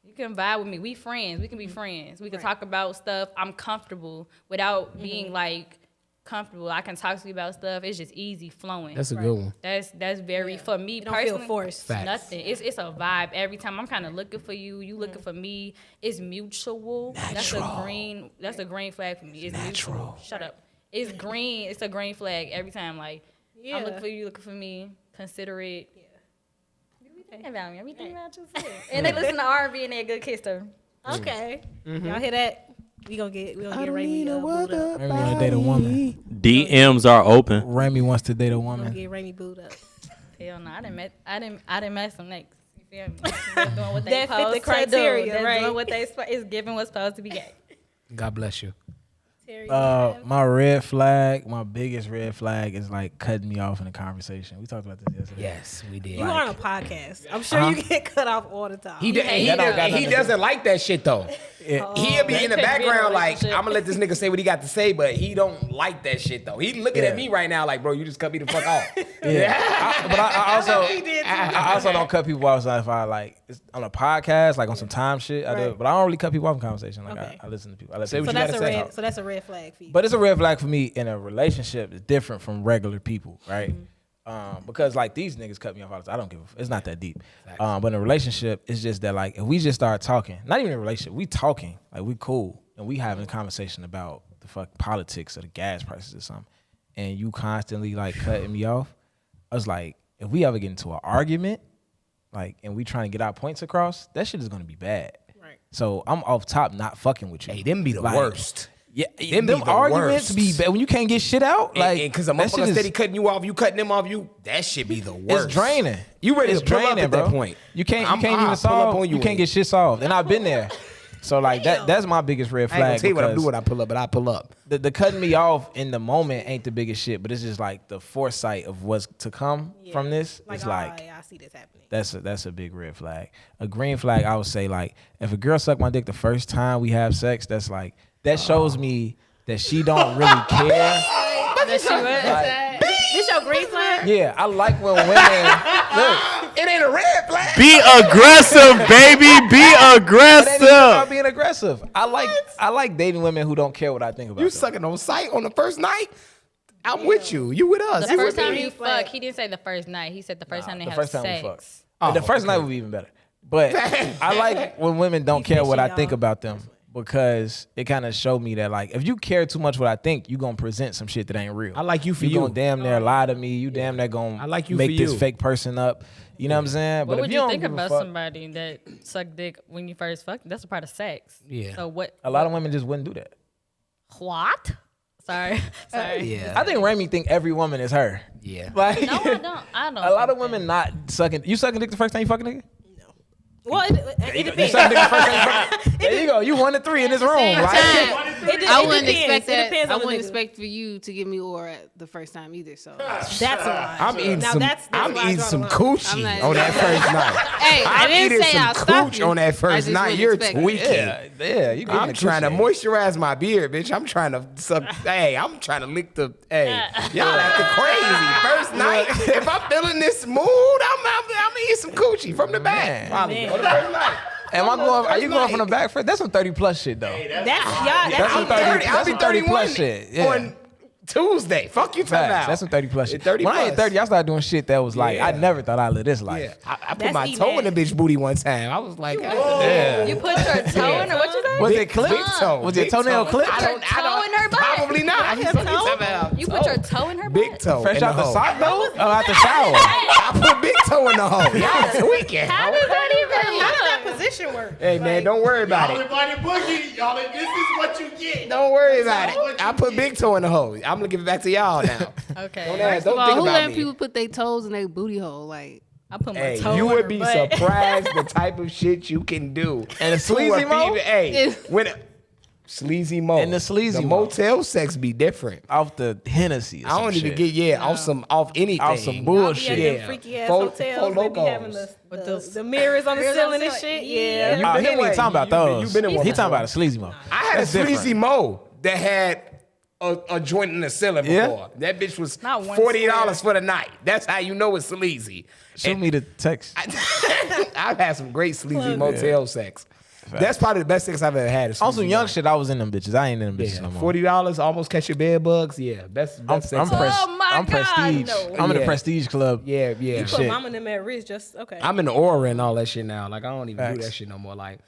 You can vibe with me. We friends. We can be friends. We can talk about stuff. I'm comfortable without being like comfortable. I can talk to you about stuff. It's just easy flowing. That's a good one. That's very for me You don't feel personally. forced. Facts. Nothing. It's a vibe every time. I'm kind of looking for you. You looking for me. It's mutual. That's a green flag for me. It's mutual. Shut up. It's green. It's a green flag every time. Like I'm looking for you. Looking for me. Considerate. Everything about me. Everything about you. And they listen to R&B and they a good kisser. Okay. Y'all hear that? We gonna get Remy booed up. Remy want to date a woman. DMs are open. Remy wants to date a We gonna woman. get Remy booed up. Hell no, I didn't met some niggas. You feel me? They're doing what they That fit the supposed to criteria, do. They're right? doing what is giving what's supposed to be gay. God bless you. Terry, My red flag, my biggest red flag is like cutting me off in a conversation. We talked about this yesterday. Yes, we did. you are on a podcast. I'm sure you get cut off all the time. He that don't got he doesn't like that shit though. He'll be in the That could be a background like, relationship. I'm gonna let this nigga say what he got to say, but he don't like that shit though. He looking at me right now like, bro, you just cut me the fuck off. But I also He did too. I also don't cut people off if I like it's on a podcast, like on some time shit. I do, Right. but I don't really cut people off in conversation. Like Okay. I listen to people. I let Say people what you so gotta say. so that's a red flag for you. But it's a red flag for me in a relationship. It's different from regular people, right? Because like these niggas cut me off all the time. I don't give a it's not that deep. But in a relationship, it's just that like if we just start talking, not even a relationship, we talking, like we cool and we having a conversation about the fuck politics or the gas prices or something, and you constantly like cutting me off, I was like, if we ever get into an argument, like and we trying to get our points across, that shit is gonna be bad. Right. So I'm off top not fucking with you. Hey, them be the Like, worst. Yeah, Them them be the arguments worst. be bad when you can't get shit out. Like, Because a that shit motherfucker is- steady cutting you off, you cutting them off, that shit be the worst. It's draining. You ready It's to pull up draining, at bro. that point. You can't I'll even pull up solve. on You can't in. get shit solved, and I've been there. So like that's my biggest red I ain't gonna flag. tell you what I'm because doing when I pull up, but I pull up. The cutting me off in the moment ain't the biggest shit, but it's just like the foresight of what's to come from this. It's like I see this happening. that's a big red flag. A green flag, I would say like if a girl suck my dick the first time we have sex, that's like that shows me that she don't really care. That she was. This your green flag? Yeah, I like when women look. It ain't a red flag. Be aggressive, baby. Be It ain't even about aggressive. being aggressive. I like dating women who don't care what I think about You them. sucking on sight on the first night? I'm with you. You with us. The You first with time me. you fuck, he didn't say the first night. He said the first time they the have first time sex. we fuck. Oh, the first night would be even better. But I like when women don't care what I fishy, think y'all. about them because it kind of showed me that like if you care too much what I think, you gonna present some shit that ain't real. I like you for you you. gonna damn near lie to me. You damn near gonna I like you make for this you. fake person up. You know what I'm saying? What but would if you don't think give a about fuck- somebody that sucked dick when you first fucked? That's a part of sex. Yeah. So what? A lot of women just wouldn't do that. What? Sorry. Yeah. I think Remy think every woman is her. Yeah. Like No, I don't. I don't. a lot of think women not sucking. You sucking dick the first time you fucking nigga? Well, it depends. There you go. You 1-3 in this room, right? I wouldn't depends. expect It that. depends I on the wouldn't nigga. expect for you to give me or the first time either. So That's a lie. I'm eating Now some. that's I'm where I eating draw the some line. coochie I'm not- on that first night. hey, I I'm didn't eating say some I'll stop cooch you. on that I first just night. wouldn't You're expect it. tweaking. Yeah. You I'm trying to moisturize my beard, bitch. I'm trying to suck. Hey, I'm trying to lick the. Hey, y'all acting crazy. First night, if I'm feeling this mood, I'm eating some coochie from the back. Probably on the first night. Am I going? Are you going from the night. back first? That's some 30+ shit though. That's some 30. dirty. I'll That's be some 30 plus 31 shit. Yeah. on Tuesday. Fuck you talking Facts. about. That's some 30+ shit. 30 When I hit plus. 30, I started doing shit that was like, I Yeah. never thought I'd live this life. Yeah, I put That's my eating toe in ass. the bitch booty one time. I was like, Yeah. You put your toe in her. What you say? Was it clipped? big toe. Was your big toenail toe. clipped? I don't- Your toe in her butt? Probably not. Fuck you talking about? You put your toe in her Big butt? toe. Fresh in out the hole. sock though? Oh, out the shower. I put big toe in the hole. Y'all tweaking. How does that even How does look? that position work? Hey man, don't worry about Y'all it. invited Boogie. Y'all, this is what you get. Don't worry about it. I put big toe in the hole. I'm gonna give it back to y'all now. Okay. Don't Well, think who about letting me. people put their toes in their booty hole? Like, I put my Hey, toe you in her would be butt. surprised the type of shit you can do. And the to a sleazy mo? female- Hey, when sleazy mo. And the sleazy mo. motel sex be different. Off the Hennessy. Or I don't some even shit. get off anything. Off some I'll be bullshit. at them Yeah. freaky ass Four hotels. They be having locos. the mirrors on the Mirrors on ceiling the and ceiling. shit. Yeah. Yeah. He ain't even talking about those. You've been in one He before. talking about a sleazy mo. I had That's a sleazy different. mo that had a joint in the ceiling Yeah? before. That bitch was Not one $40 for the night. That's how you know it's sleazy. Shoot me the text. I've had some great sleazy motel sex. That's probably the best sex I've ever had. is On some sleazy young mo. shit, I was in them bitches. I ain't in them bitches no more. $40, almost catch your bed bugs. Yeah, best I'm sex. Oh my I'm God, prestige. no. I'm in the Yeah. prestige club. Yeah. Put Shit. mama and them at risk. Just okay. I'm in the aura and all that shit now. Like I don't even do Facts. that shit no more. Like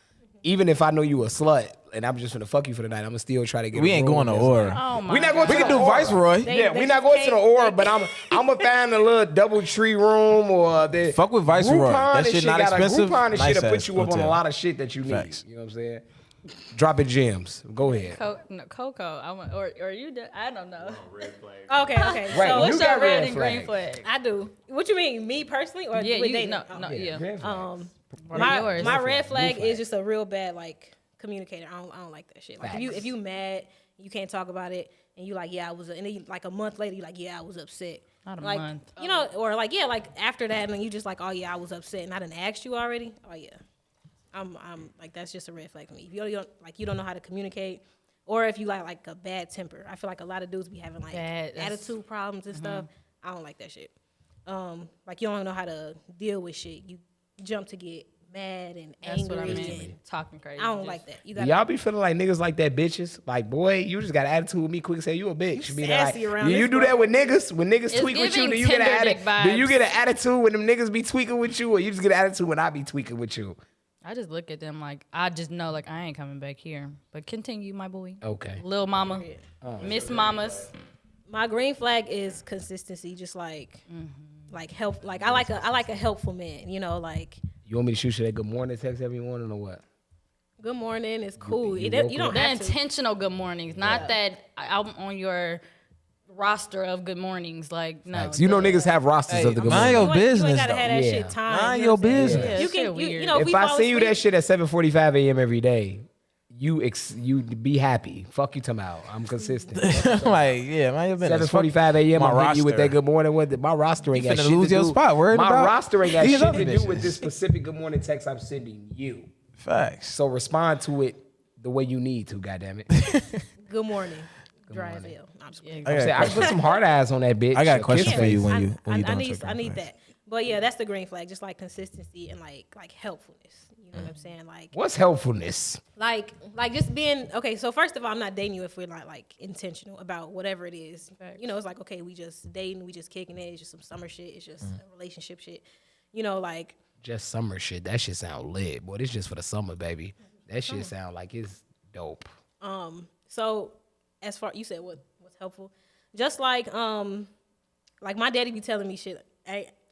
even if I know you a slut and I'm just gonna fuck you for the night, I'm gonna still try to get. We a ain't room going to that's Aura. like- Oh my We not going God. to We can the do Aura. Viceroy. Yeah, they we not just going to the can't- Aura, but I'm gonna find a little double tree room or the Fuck with Viceroy. Groupon That and shit not expensive. Groupon and Nice shit will ass put you up on a hotel. lot of shit that you need. Facts. You know what I'm saying? Dropping gems. Go ahead. Coco, I want, or you? I don't know. Okay. Right, So you What's got your red red and green flags. flag? I do. What you mean, me personally, or Yeah, with you dating? no, Oh. no, yeah. red flag. What are yours? My Blue red flag. flag is just a real bad like communicator. I don't like that shit. Like if you mad, you can't talk about it, and you like I was, and then like a month later you like I was upset. Not a like, month. You know, or like like after that, and then you just like I was upset, and I didn't ask you already. Oh yeah, I'm like that's just a red flag for me. If you don't know how to communicate, or if you like a bad temper. I feel like a lot of dudes be having like attitude problems and stuff. I don't like that shit. Like you don't know how to deal with shit. You jump to get mad and That's angry. what I and mean. Talking crazy. I don't like that. You got Y'all be feeling like niggas like that bitches. Like, boy, you just got an attitude with me quick. Say you a bitch. You Be sassy like, around you this do that with niggas. When niggas It's tweak with you, giving do you get Tinder an dick attitude? Do you vibes. get an attitude when them niggas be tweaking with you, or you just get an attitude when I be tweaking with you? I just look at them like I just know like I ain't coming back here. But continue, my boy. Okay. Lil Mama, Miss Mamas. My green flag is consistency. Just like like help. Like I like a helpful man. You know, like You want me to shoot you that good morning text every morning or what? good morning is cool. you You don't The have to. intentional good mornings, not that I'm on your roster of good mornings. Like no, You know niggas have rosters of the good mind morning. your You ain't business, gotta have that though. shit Yeah. time. Mind you your know what I'm saying? business. Yeah, You shit can, weird. you know, If we I fall see you that asleep- shit at 7:45 a.m. every day, you be happy. Fuck you talking about. I'm consistent. like, yeah, mind your business. 7:45 a.m. My I'm hitting you with roster. that good morning. My roster ain't got finna shit lose to your do. spot. Worried My about roster ain't got these shit to other do with bitches. this specific good morning text I'm sending you. Facts. So respond to it the way you need to. Goddamn it. Good morning. Dry as hell. I'm just kidding. I'm saying, I put some hard eyes on that bitch. I got a Kiss question for face. you when I- you I don't need check I on need face. that. But yeah, that's the green flag. Just like consistency and like helpfulness. You know what I'm saying? Like What's helpfulness? like just being okay. So first of all, I'm not dating you if we're not like intentional about whatever it is. You know, it's like okay, we just dating, we just kicking it. It's just some summer shit. It's just a relationship shit. You know, like Just summer shit. That shit sound lit, boy. This just for the summer, baby. That shit sound like it's dope. so as far you said what's helpful, just like my daddy be telling me shit.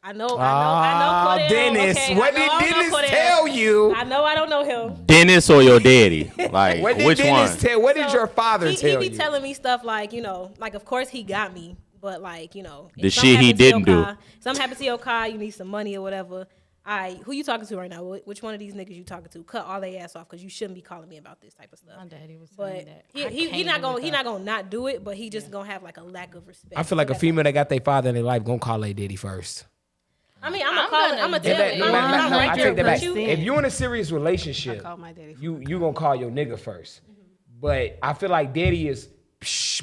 I know. Cordell, Dennis. okay? What I know did I don't know Dennis Cordell. tell you? I know I don't know him. Dennis or your daddy? Like, What did which Dennis one? tell? What did So, your father tell He you? be telling me stuff like, you know, like of course he got me, but like, you know, if The something shit he happens to your didn't do. car, something happened to your car, you need some money or whatever. who you talking to right now? Which one of these niggas you talking to? Cut all their ass off because you shouldn't be calling me about this type of stuff. My daddy was telling me But that. he not gonna not do it, but he just gonna have like a lack of respect. I feel like a female that got their father in their life gonna call their daddy first. I mean, I'm gonna tell I take that back. you. If you're in a serious relationship, I call my daddy you gonna call your nigga first. But I feel like daddy is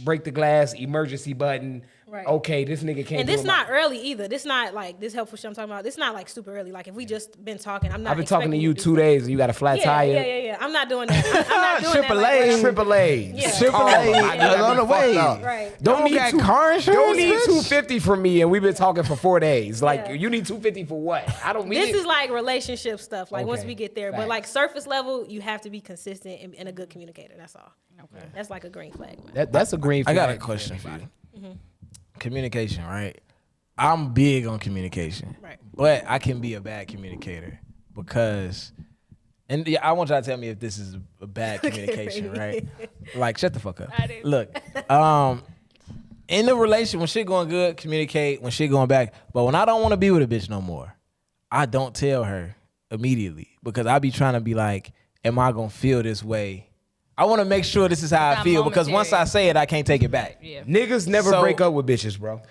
break the glass, emergency button. Right. Okay, this nigga can't. And this not early either. This not like this helpful shit I'm talking about. This not like super early. Like if we just been talking, I'm not. I've been talking to expecting you to 2 do days and you got a flat tire. Yeah. I'm not doing that. I'm not doing that. Like, Triple A. Yeah. On the way. right. Don't need got car insurance. Don't need bitch? $250 from me, and we've been talking for 4 days. Like Yeah. you need $250 for what? I don't need This it. is like relationship stuff. Like once Okay. we get there, but Facts. like surface level, you have to be consistent and a good communicator. That's all. Okay. That's like a green flag, man. That's a green I flag. got a question for you. Communication, right? I'm big on communication, Right. but I can be a bad communicator because, and yeah, I want y'all to tell me if this is a bad communication, right? Like, shut the fuck up. Look, in the relation, when shit going good, communicate. When shit going back, but when I don't want to be with a bitch no more, I don't tell her immediately because I be trying to be like, am I gonna feel this way? I want to make sure this is how I not feel because once I momentary. say it, I can't take it back. Yeah. Niggas never So- break up with bitches, bro.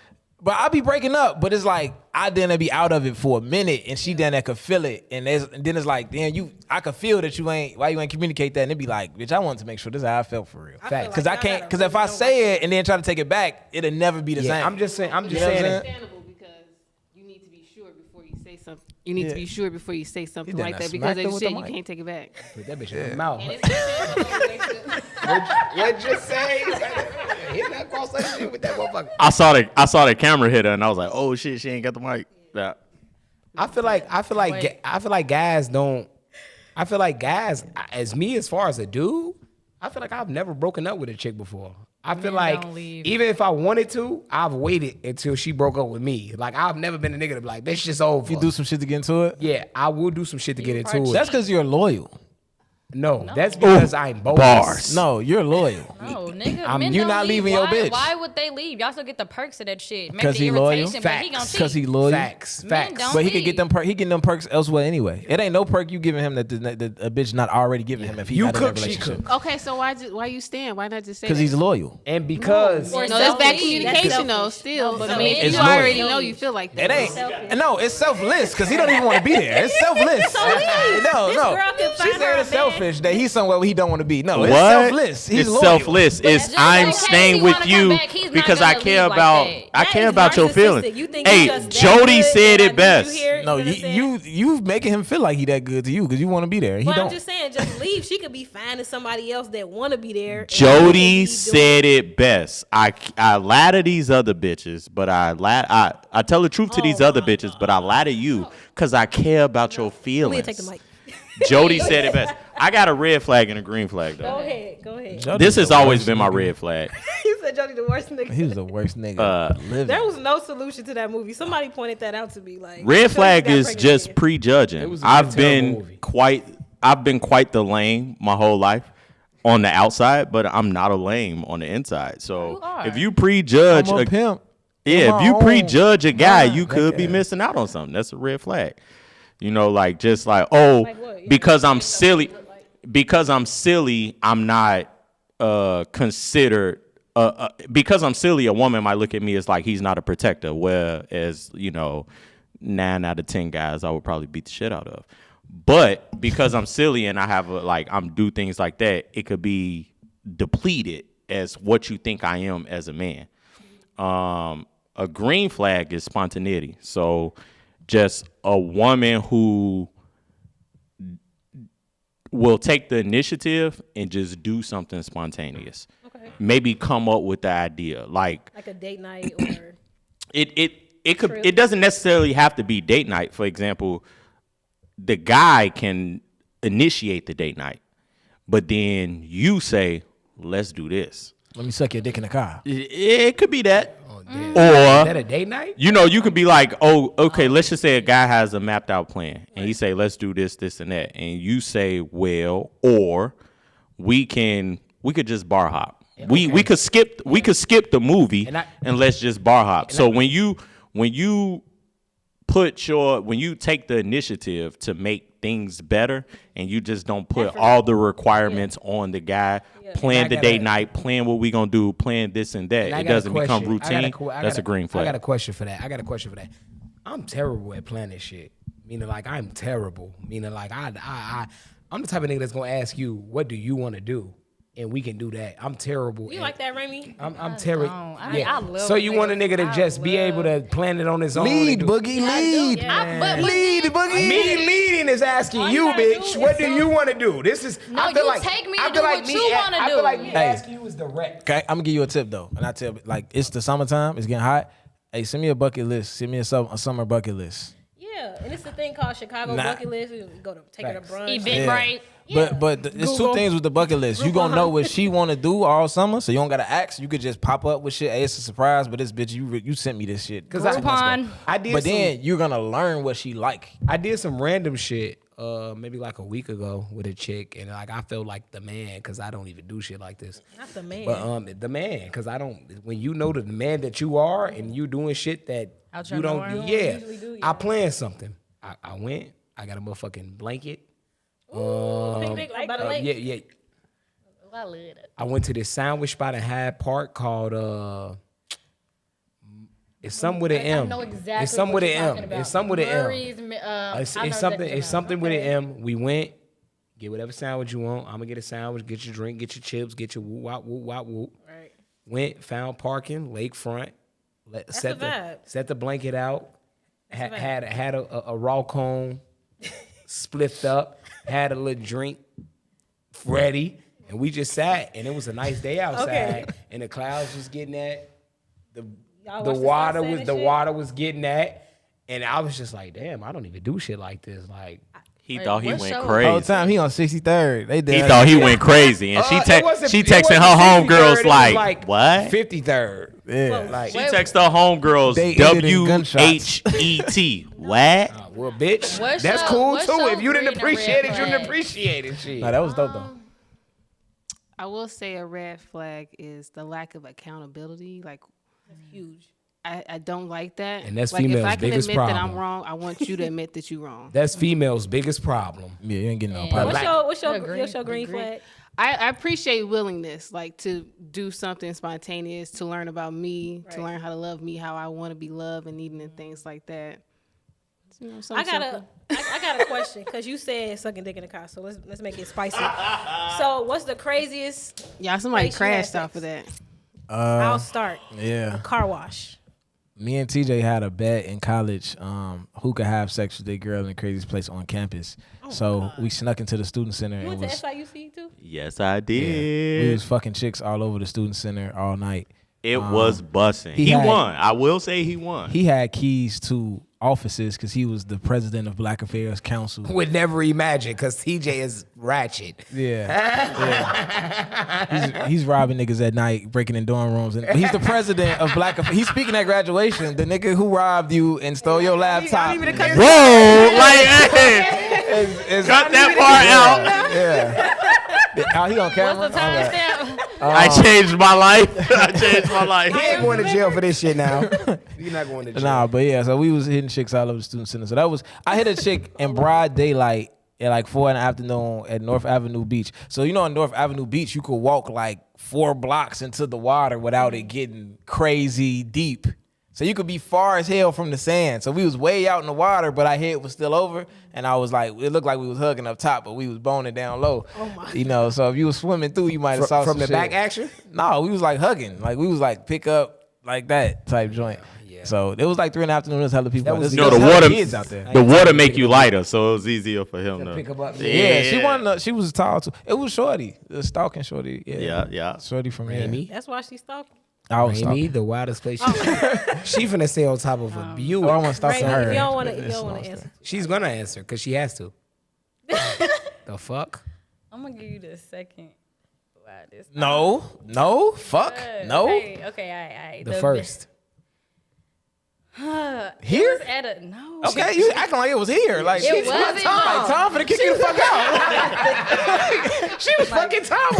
But I be breaking up, but it's like I didn't be out of it for a minute, and she then could feel it, and then it's like, damn, I could feel that why you ain't communicate that, and it be like, bitch, I wanted to make sure this is how I felt for real. Facts. Because I can't, because if I say it and then try to take it back, it'll never be the Yeah, same. I'm just saying. I'm just You know what I'm saying. saying? understandable because you need to be sure before you say something. You need to be sure before you say something done like that that because smacked her as you with said, the you mic. can't take it back. Put that bitch in her mouth. And it's What'd you say? Hit that cross that shit with that motherfucker. I saw the camera hit her, and I was like, "Oh shit, she ain't got the mic." Yeah. I feel like guys don't. I feel like guys, as far as a dude, I feel like I've never broken up with a chick before. I feel Men like don't leave. even if I wanted to, I've waited until she broke up with me. Like I've never been a nigga to be like, bitch, just over. If you do some shit to get into it, Yeah, I will do some shit to get into it. that's because you're loyal. No, that's because I'm bogus. Bars. No, you're loyal. No, nigga, men you don't not leave. leaving your Why, bitch. Why would they leave? Y'all still get the perks of that shit. Maybe 'Cause the he loyal? irritation, but he gonna Facts. cheat. Because he loyal. Facts. Men don't But he could get leave. them he getting them perks elsewhere anyway. It ain't no perk you giving him that a bitch not already giving him if he's You not in that cook, she relationship. cook. okay, so why you stand? Why not just say Because that? he's loyal. And because Or No, that's bad selfish. communication That's though. selfish. Still, No, but so I mean, it's if you loyal. already know you feel like that. It ain't. Selfish. No, it's selfless because he don't even want to be there. It's selfless. No, This no. girl can She find her said a it's man. selfish that he's somewhere where he don't want to be. No, What? it's selfless. He's it's loyal. selfless. It's just I'm in case staying he with wanna you come back, he's not because I gonna care leave like about that. I That care is about your narcissistic. feelings. You think Hey, you just that Jody good said that I it need best. you here? No, You know what I'm saying? you making him feel like he that good to you because you want to be there. He But don't. I'm just saying, just leave. She could be finding somebody else that want to be there. and Jody you can be said it best. I lie to these other bitches, but I tell the truth to these other bitches, but I lie to you because I care about your doing- feelings. Take the mic. Jody said it best. I got a red flag and a green flag Go though. ahead. Go ahead. Jody This was has the always worst been my nigga. red flag. You said Jody the worst nigga. He was the worst nigga living. There was no solution to that movie. Somebody pointed that out to me. Like Red Jody flag got is pregnant just again. prejudging. It was a I've terrible been movie. quite the lame my whole life on the outside, but I'm not a lame on the inside. So You are. if you prejudge I'm a pimp. yeah, I'm if you my prejudge a own guy, mind. you could be Okay. missing out on something. That's a red flag. You know, like just like, oh, Like what? Yeah. because I'm silly, I'm not considered. Because I'm silly, a woman might look at me as like he's not a protector. Whereas 9 out of 10 guys I would probably beat the shit out of. But because I'm silly and I have I'm do things like that, it could be depleted as what you think I am as a man. A green flag is spontaneity. So just a woman who will take the initiative and just do something spontaneous. Okay. Maybe come up with the idea. Like Like a date night or it could Trip. it doesn't necessarily have to be date night. For example, the guy can initiate the date night, but then you say, let's do this. Let me suck your dick in the car. It could be that. Is Or that a date night? you could be like, oh, okay, let's just say a guy has a mapped out plan and he say, let's do this, this, and that. And you say, well, or we could just bar hop. We could skip the movie And and let's just bar hop. So when you when you take the initiative to make things better and you just don't put all the requirements on the guy, plan the date night, plan what we gonna do, plan this and that, it doesn't become routine. That's a green flag. I got a question for that. I'm terrible at planning shit. Meaning like I'm terrible. Meaning like I'm the type of nigga that's gonna ask you, what do you want to do? And we can do that. I'm terrible. You like that, Remy? I'm terrible. I love so you want a nigga to just be able to plan it on his own? Lead, Boogie, lead. Lead, Boogie. Me leading is asking you, bitch. What do you want to do? This is. No, you take me to do what you want to do. I feel like me asking you is direct. Okay, I'm gonna give you a tip though, and I tell like it's the summertime. It's getting hot. Hey, send me a bucket list. Send me a summer bucket list. Yeah, and it's the thing called Chicago bucket list. We go to take her to brunch. Eventbrite. Yeah. But it's two things with the bucket list. You gonna know what she want to do all summer, so you don't gotta ask. You could just pop up with shit. Hey, it's a surprise, but this bitch, you sent me this shit. I did. But then you're gonna learn what she like. I did some random shit, maybe like a week ago with a chick, and like I felt like the man because I don't even do shit like this. Not the man. But the man, because I don't. When you know the man that you are, and you doing shit that you don't do, I planned something. I went. I got a motherfucking blanket. By the lake. Yeah. I love it. I went to this sandwich spot in Hyde Park called it's something with an M. I know exactly it's something what with you're an talking M. about. It's something with an M. Murray's, It's something with an M. We went. Get whatever sandwich you want. I'm gonna get a sandwich. Get your drink. Get your chips. Get your whoop wop whoop. Right. Went. Found parking. Lakefront. Set the blanket out. Had a raw cone. Spliffed up. Had a little drink ready, and we just sat, and it was a nice day outside, and the clouds was getting at, the water was getting at, and I was just like, damn, I don't even do shit like this. Like he thought he went The whole crazy. time he on 63rd. He thought he went crazy, and she texting her homegirls like, what? 53rd. Yeah. Like She texted her homegirls They ended in WHET. What? well, bitch, What's that's your- cool what's too. your If you didn't green and appreciate red it, you didn't flag? appreciate it. Shit. Nah, that was dope though. I will say a red flag is the lack of accountability. Like, Huge. I don't like that. And that's like, females' if I can biggest admit that I'm problem. wrong, I want you to admit that you're wrong. That's females' biggest problem. Yeah, you ain't getting no Yeah. apology. What's your green flag? I appreciate willingness, like to do something spontaneous, to learn about me, to learn how to love me, how I want to be loved and needing and things like that. You know, I got a question because you said sucking dick in the car, so let's make it spicy. So what's the craziest? Yeah, somebody Patient crashed aspects. off of that. I'll start. Yeah. Car wash. Me and TJ had a bet in college who could have sex with their girl in the craziest place on campus. So we snuck into the student center. You and went to SIUC too? Yes, I we did. was fucking chicks all over the student center all night. It was busting. he He had- won. I will say he won. He had keys to offices because he was the president of Black Affairs Council. Would never imagine because TJ is ratchet. Yeah. He's robbing niggas at night, breaking in dorm rooms. And he's the president of Black Affairs. He's speaking at graduation. The nigga who robbed you and stole your laptop. Whoa, like, hey, cut that part out. Yeah. Oh, he on camera? What's the timestamp? I changed my life. I changed my life. He ain't going to jail for this shit now. You're not going to jail. Nah, but yeah, so we was hitting chicks all over the student center. So I hit a chick in broad daylight at like 4 in the afternoon at North Avenue Beach. So you know, on North Avenue Beach, you could walk like 4 blocks into the water without it getting crazy deep. So you could be far as hell from the sand. So we was way out in the water, but our head was still over. And I was like, it looked like we was hugging up top, but we was boning down low. Oh my. You know, so if you was swimming through, you might have saw From some the shit. back action? No, we was like hugging. Like we was like pick up like that type joint. Yeah. So it was like 3 in the afternoon. There's hella people. That was- There's No, the hella water, kids out there. the water make you lighter, so it was easier for him to pick him up. Yeah, she was tall too. It was Shorty, the stalking Shorty. Yeah. Shorty from Amy. That's why she stalked. I was Amy, stalking. the wildest place. She finna stay on top of a Buick. Oh, I want to stalk Rainy, her. if you don't want It's to lost answer. She's gonna answer because she has to. The fuck? I'm gonna give you the second. This No, fuck, no. Okay, all right. The first. Here? At a, no. Okay, you acting like it was here. Like It she's wasn't. like Tom finna kick you the fuck out. She was fucking Tom.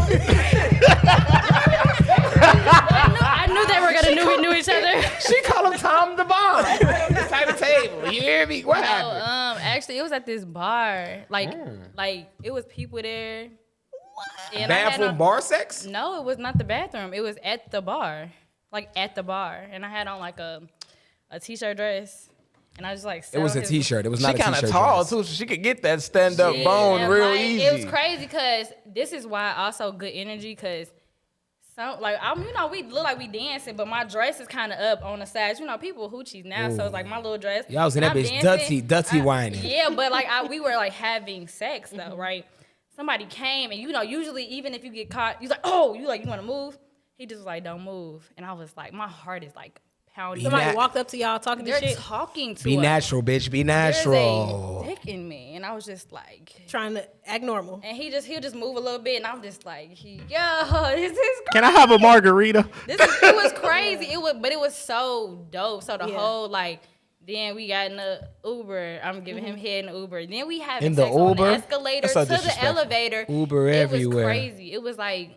I knew they were gonna knew each other. She called him Tom the Bomb. This type of table. You hear me? What happened? Actually, it was at this bar. Like it was people there. And Bathroom bar sex? No, it was not the bathroom. It was at the bar. Like at the bar. And I had on like a t-shirt dress. And I just like It was a t-shirt. It was not a She t-shirt. kind of tall dress. too, so she could get that stand-up bone and, real like, easy. It was crazy because this is why also good energy because we look like we dancing, but my dress is kind of up on the sides. You know, people hoochies now, so it's like my little dress. Y'all was in that I'm bitch dancing. dirty whining. Yeah, but like we were like having sex though, right? Somebody came and usually even if you get caught, he's like, oh, you want to move? He just was like, don't move. And I was like, my heart is like pounding. Somebody walked up to y'all talking They're shit, talking to Be us. natural, bitch. Be natural. There's a dick in me, and I was just like, trying to act normal. and he'll just move a little bit, and I'm just like, yo, this is crazy. Can I have a margarita? It was crazy. But it was so dope. So the whole then we got in the Uber. I'm giving him head in the Uber. Then we having In the sex on Uber? the escalator That's so to the disrespectful. elevator. Uber it everywhere. was crazy. It was like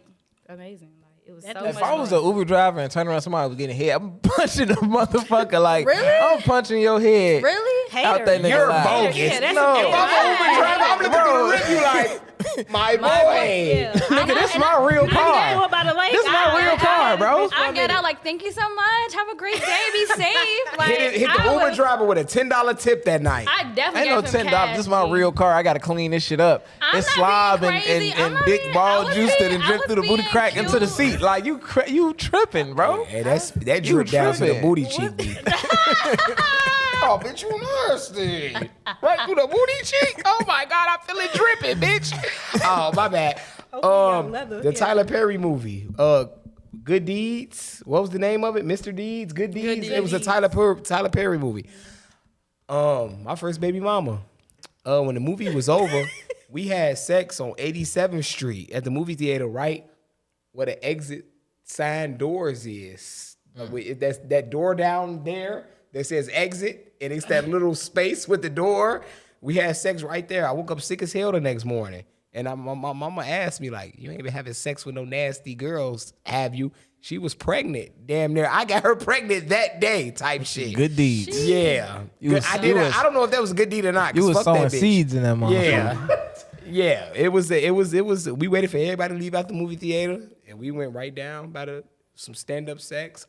amazing. Like it was so much If I was fun. an Uber driver and turned around somebody was getting hit, I'm punching the motherfucker like Really? I'm punching your head. Really? Out that nigga You're live. bogus. Yeah, that's No. a If I'm an Uber driver, I'm looking through the review like, my boy. Nigga, this is my real I know car. about the lake. This is my real car, bro. I got out like, thank you so much. Have a great day. Be safe. Like, Hit the I Uber was- driver with a $10 tip that night. I definitely Ain't no gave him $10. cash, This is my G. real car. I gotta clean this shit up. I'm It's not slob being and, crazy. I'm and not big being- ball I was juice that being- dripped I through the was booty being crack into the cute. seat. Like you tripping, bro. Hey, that You drip down to the tripping. booty cheek. B. Oh, bitch, you nasty. Right through the booty cheek. Oh my God, I feel it dripping, bitch. Oh, my bad. got leather, The yeah. Tyler Perry movie. Good Deeds. What was the name of it? Mr. Deeds. Good Deeds. It was a Tyler Perry movie. My first baby mama. When the movie was over, we had sex on 87th Street at the movie theater, right where the exit sign doors is. That's that door down there that says exit, and it's that little space with the door. We had sex right there. I woke up sick as hell the next morning. And my mama asked me, like, you ain't been having sex with no nasty girls, have you? She was pregnant, damn near. I got her pregnant that day, type shit. Good deeds. Yeah. You was- I you did. was- I don't know if that was a good deed or not. 'cause You was fuck that sowing bitch. seeds in that motherfucker. Yeah. Yeah. It was. We waited for everybody to leave out the movie theater, and we went right down by some stand-up sex.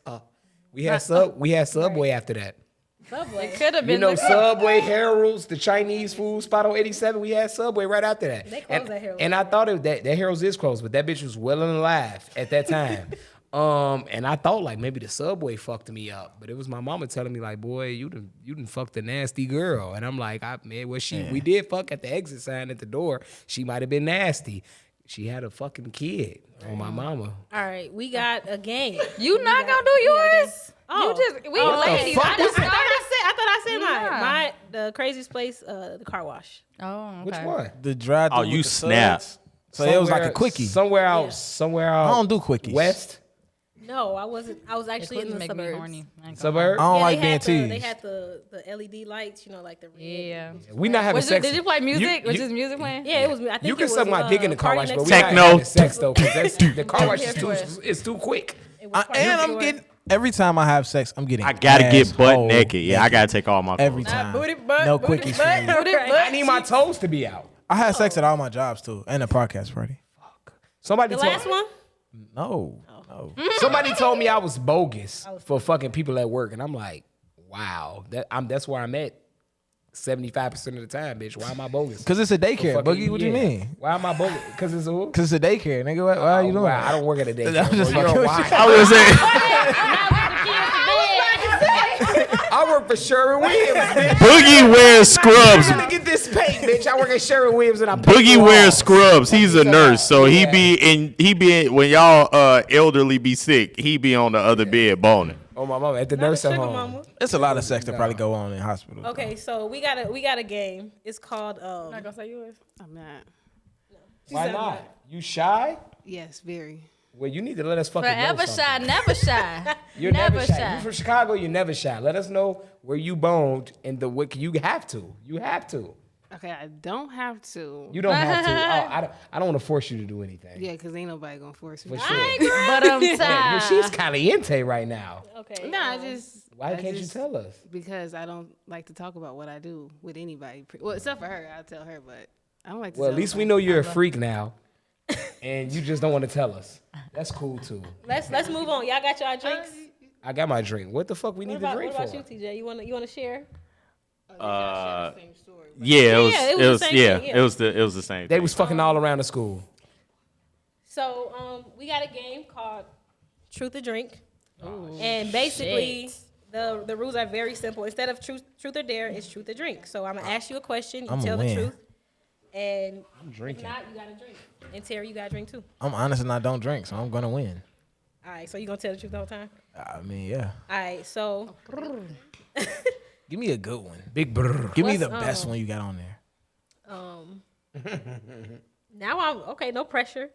We had Subway after that. It could have been. You know, like- Subway, Harold's, the Chinese food spot on 87. We had Subway right after that. They closed at Harold's. And I thought that Harold's is closed, but that bitch was well and alive at that time. And I thought like maybe the Subway fucked me up, but it was my mama telling me like, boy, you done fucked a nasty girl. And I'm like, we did fuck at the exit sign at the door. She might have been nasty. She had a fucking kid on my mama. All right, we got a game. You not gonna do yours? Oh. You just we What the ladies. fuck I was just I thought I said Nah. mine. The craziest place, the car wash. Oh, okay. Which one? The drive. Oh, you snap. So it was like a quickie. Somewhere out. Yeah. Somewhere out. I don't do quickies. West No, I wasn't. I was actually in the Make me suburbs. horny. I ain't gonna suburb. I don't Yeah, like they being had teased. They had the LED lights, like the red. Yeah. We not having Was it, sex. did you play music? Was You- this music playing? Yeah, it was. I think You it can was, suck my dick in the car wash, Party but we Next not Techno. having sex though, because the car wash here for it. is too quick. It was Party And Next I'm Door. getting every time I have sex, I'm getting. I gotta get butt asshole naked. Yeah, I gotta take all my clothes every off. time. Booty butt. No booty quickies butt, for me. booty butt. I need my toes to be out. I had sex at all my jobs too, and a podcast party. Somebody The told last one. No. Somebody told me I was bogus for fucking people at work, and I'm like, wow, that's where I'm at 75% of the time, bitch. Why am I bogus? Because it's a daycare, Fucking- Boogie. What you yeah. mean? Why am I bogus? Because it's who? Because it's a daycare, nigga. Why are you doing Wow, that? I don't work at a daycare. I'm just bro. You're fucking a with why. I was gonna say I work for Sherwin Williams, bitch. Boogie wears scrubs. I'm trying to get this paid, bitch. I work at Sherwin Williams and I'm Boogie wears scrubs. He's a nurse, so he be in when y'all elderly be sick. He be on the other bed boning. Oh my mama at the Not a nursing sugar home. mama. It's a lot of sex that probably go on in hospitals. Okay, so we got a game. It's called Not gonna say yours. I'm not. Why not? You shy? Yes, very. Well, you need to let us fucking know Forever something. shy, never shy. You're never shy. You from Chicago? You're never shy. Let us know where you boned and the what you have to. You have to. Okay, I don't have to. You don't have to. Oh, I don't want to force you to do anything. Yeah, because ain't nobody gonna force me. For sure. But I'm Yeah, tired. she's caliente right now. Okay. Nah, I just Why can't you tell us? Because I don't like to talk about what I do with anybody. Well, except for her, I'll tell her, but I don't like to Well, tell at least we nobody. know you're a freak now, and you just don't want to tell us. That's cool too. Let's move on. Y'all got y'all drinks. I got my drink. What the fuck we need to drink what for? about you, TJ? You wanna share? Yeah, it was the same thing, yeah. it was the same. They thing. was fucking all around the school. So we got a game called Truth or Drink, and basically the rules are very simple. Instead of truth or dare, it's truth or drink. So I'm gonna ask you a question. You I'ma tell the win. truth, and I'm drinking. if not, you gotta drink. And Terry, you gotta drink too. I'm honest and I don't drink, so I'm gonna win. All right. So you gonna tell the truth the whole time? I mean, yeah. All right. So Give me a good one. Big brr. Give me What's, the best one you got on there. now I'm okay. No pressure.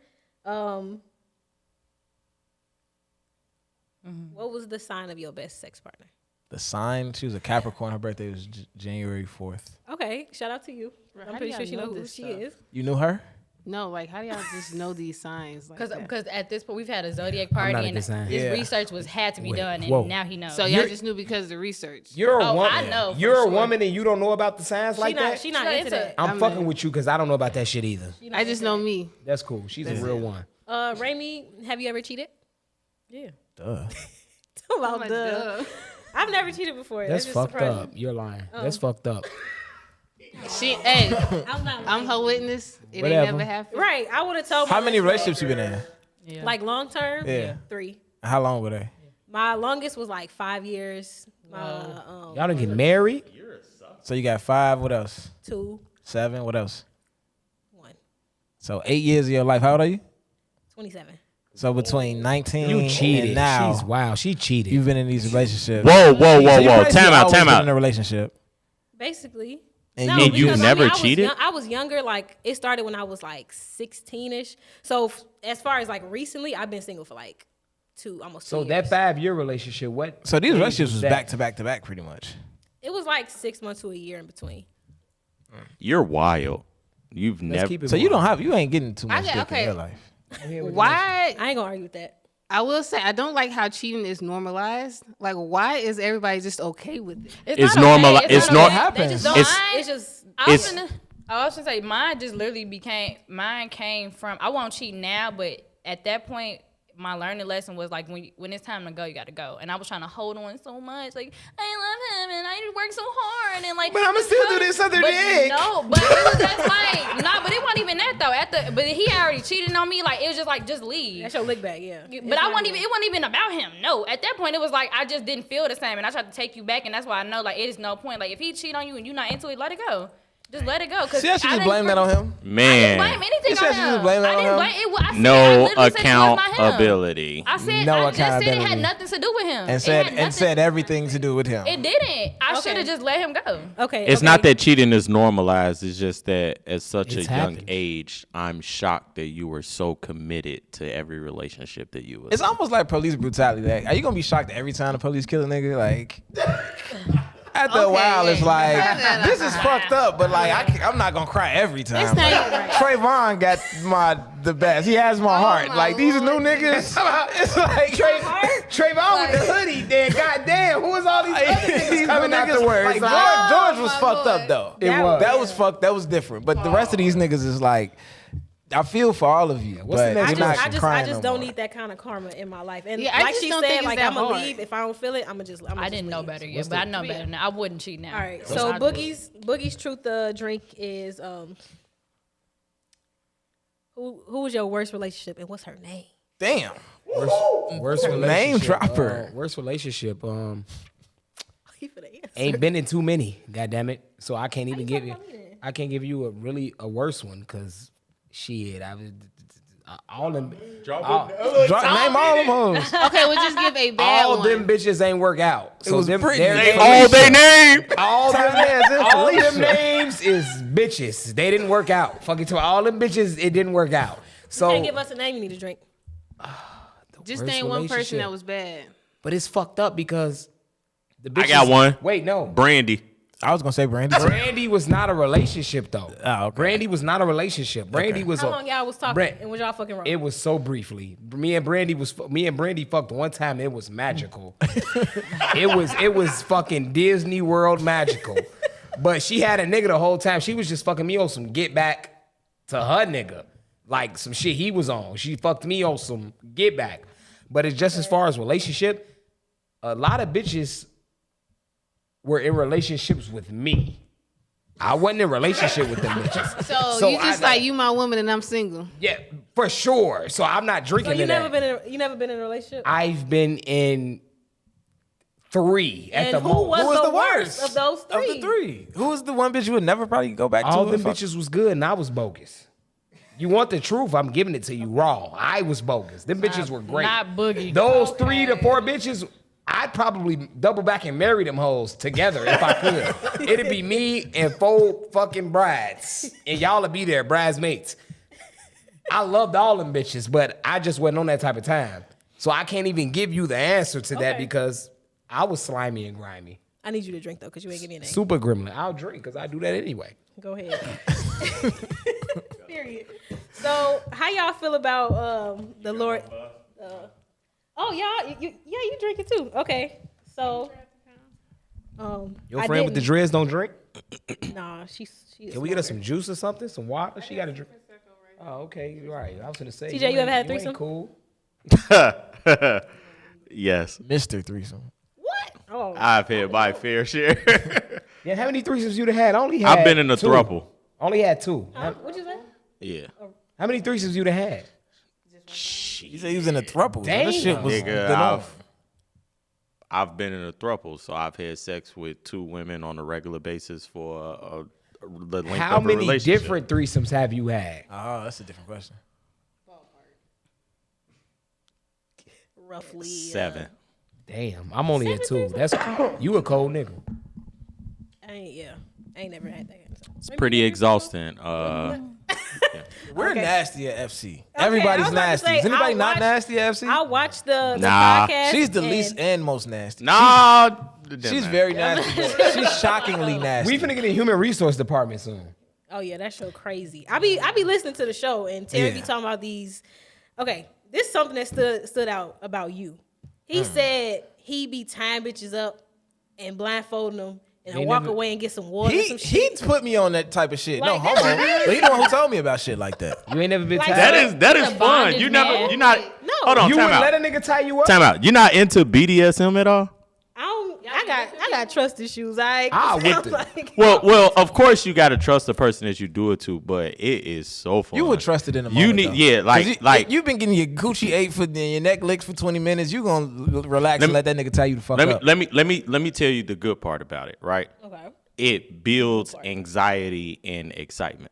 What was the sign of your best sex partner? The sign, she was a Capricorn. Her birthday was January 4th. Okay, shout out to you. I'm how pretty do sure she y'all knows know who this she stuff? is. You knew her? No, like how do y'all just know these signs? Like that? Because at this point we've had a zodiac not party a and good sign. this Yeah. research had to be Wait, done, and whoa. now he knows. So y'all just knew because of the research. You're a Oh, woman. I know for You're a sure. woman and you don't know about the signs like that. She not She not into into that. it. I'm I'm fucking in. with you because I don't know about that shit either. She not I just into know that. me. That's cool. She's a real one. Raimi, have you ever cheated? yeah. Duh. About like, duh. duh. I've never cheated before. That's just fucked surprising. up. You're lying. That's fucked up. Hey, I'm not. I'm her witness. It Whatever. ain't never happened. Right. I would have told. How my many listeners, relationships you been in? Yeah. Like long term? Yeah. 3. How long were they? My longest was like 5 years. Y'all done get married? So you got 5. What else? 2, 7. What else? 1, So 8 years of your life. How old are you? 27. So between 19 You cheated. and now, She cheated. you've been in these relationships. Whoa. So you basically Time out. always Time been in out. a relationship. Basically. And No, you- And you because, never I was cheated? I was younger. Like it started when I was like 16ish. So as far as like recently, I've been single for like almost 2 So years. that 5-year relationship, what? So these age relationships was that? back to back to back pretty much. It was like 6 months to a year in between. You're wild. You've Let's never. keep it So you wild. you ain't getting too much got- dick okay. in your life. Why? I ain't gonna argue with that. I will say I don't like how cheating is normalized. Like, why is everybody just okay with it? It's not normal- okay. it's not nor- okay. happens. They just don't It's- mind. It's just I was It's- gonna say mine just literally mine came from I won't cheat now, but at that point my learning lesson was like when it's time to go, you got to go. And I was trying to hold on so much, like I love him and I work so hard and like. But I'ma still do this other but dick. No, but it was just like but it wasn't even that though. But he already cheated on me. Like it was just like just leave. that's your lick back, yeah. But I wasn't even. It wasn't even about him. No, at that point it was like I just didn't feel the same, and I tried to take you back, and that's why I know like it is no point. Like if he cheat on you and you're not into it, let it go. Just let it go. See, I should just blame that on him. I didn't Man, blame anything You said on you him. just blame that I on didn't him? blame it. I said, I no literally said it was not him. accountability. I said No I just said it accountability. had nothing to do with him. And It said had nothing- said everything to do with him. It didn't. I should Okay. have just let him go. Okay. It's not that cheating is normalized. It's just that at such It's a young happened. age, I'm shocked that you were so committed to every relationship that you was. It's almost like police brutality. Like, are you gonna be shocked every time the police kill a nigga? Like, after a while, it's like this is fucked up. But like, I'm not gonna cry every time. It's not Like, even right. Trayvon got the best. He has my heart. my Like these new Lord. niggas, it's like Trayvon with the hoodie, then goddamn, who was all these other niggas these new coming niggas. afterwards? Like, George was my fucked Lord. up though. It was. That was fucked. That was different. But the rest of these niggas is like, I feel for all of you. what's the But next you're one? not I crying just no don't more. need that kind of karma in my life. And Yeah, I like just she don't said, think it's like that I'm gonna hard. leave if I don't feel it. I'm just. I didn't know leave. better yet, but I know better now. I wouldn't cheat now. All right. So Boogie's truth drink is who was your worst relationship and what's her name? Damn. Worst relationship. Name dropper. Worst relationship. He for the answer. Ain't been in too many. God damn it. So I can't even you give you. talking about me then? I can't give you a worse one because shit. I was all them. Name all them hoes. Okay, we'll just give a bad All one. them bitches ain't work out. So was them, Brittany. their all they name. all them, Felicia. all them names is bitches. They didn't work out. Fucking to all them bitches, it didn't work out. So, Can't give us a name. You need to drink. Just worst name one person relationship. that was bad. but it's fucked up because the bitches. I got one. Wait, no. Brandy. I was gonna say Brandy. too. Brandy was not a relationship though. Oh, okay. Brandy was not a relationship. Brandy was How long y'all was talking and was y'all fucking wrong? It was so briefly. Me and Brandy fucked one time. It was magical. it was fucking Disney World magical. But she had a nigga the whole time. She was just fucking me on some get back to her nigga. Like some shit he was on. She fucked me on some get back. But it's just as far as relationship, a lot of bitches were in relationships with me. I wasn't in a relationship with them bitches. So you just like, you my woman and I'm single. Yeah, for sure. So I'm not drinking. So you never been in a relationship? I've been in 3 at And the who most. was the worst of those 3? Of the 3. Who was the one bitch you would never probably go back to? All them bitches was good and I was bogus. You want the truth? I'm giving it to you raw. I was bogus. Them bitches were great. Not boogie. Those 3 to 4 bitches, I'd probably double back and marry them hoes together if I could. It'd be me and 4 fucking brides. And y'all would be there, bridesmaids. I loved all them bitches, but I just wasn't on that type of time. So I can't even give you the answer to that because I was slimy and grimy. I need you to drink though, because you ain't give me a name. Super gremlin. I'll drink because I do that anyway. Go ahead. Period. So, how y'all feel about the Lord? You drink it too. Okay. So, Your friend with the dreads don't drink? Nah, she's. Can we get her some juice or something? Some water? She got to drink. Oh, okay. You're right. I was going to say. TJ, you ever had a you ain't threesome? Cool. Yes. Mr. Threesome. What? Oh, I've had my fair share. Yeah, how many threesomes you had? I only had I've been in a 2. throuple. Only had 2. what'd you say? Yeah. How many threesomes you had? You said he was in a throuple. Damn. That shit was Nigga, good enough. I've been in a throuple, so I've had sex with 2 women on a regular basis for the length How of a many relationship. different threesomes have you had? Oh, that's a different question. Roughly 7. Damn, I'm only at 2. That's you a cold nigga. I ain't never had that. It's pretty exhausting. We're nasty at FC. I Everybody's was about to nasty. say, Is anybody I not watched- nasty at FC? I watched the Nah. podcast. She's the and- least and most nasty. Nah. She's very nasty. But she's shockingly nasty. We finna get a human resource department soon. Oh yeah, that show crazy. I be listening to the show and Terry be Yeah. talking about these. Okay, this is something that stood out about you. He said he be tying bitches up and blindfolding them and He walk never- away and get some water. or He some shit. put me on that type of shit. No Like, homo. that's But he the one who told me about shit like that. You ain't never been Like tied. That He's is a fun. bondage You're man. not. No. Hold on. You Time wouldn't let out. a nigga tie you up? Time out. You're not into BDSM at all? I got trust issues. Ah, with it. Well, of course you got to trust the person that you do it to, but it is so fun. You would trust it in a moment. You need, though. yeah, 'Cause like you've been getting your Gucci 8 for and your neck licked for 20 minutes. You gonna relax and let that nigga tie you the fuck up. let me tell you the good part about it, right? Okay. It builds anxiety and excitement.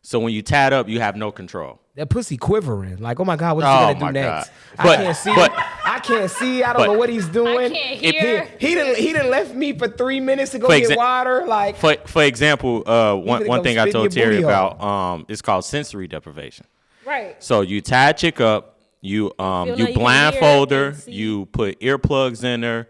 So when you tied up, you have no control. That pussy quivering. Like, oh my God, what is Oh he gonna my do next? God. I can't see. I can't see. I don't but- know what he's doing. can't hear. He done left me for 3 minutes to go For get exa- water. Like, For example, one go thing I spit in told your Terry booty hole. about, it's called sensory deprivation. Right. So you tie a chick up, you like you can blindfold hear her, and see. you put earplugs in her,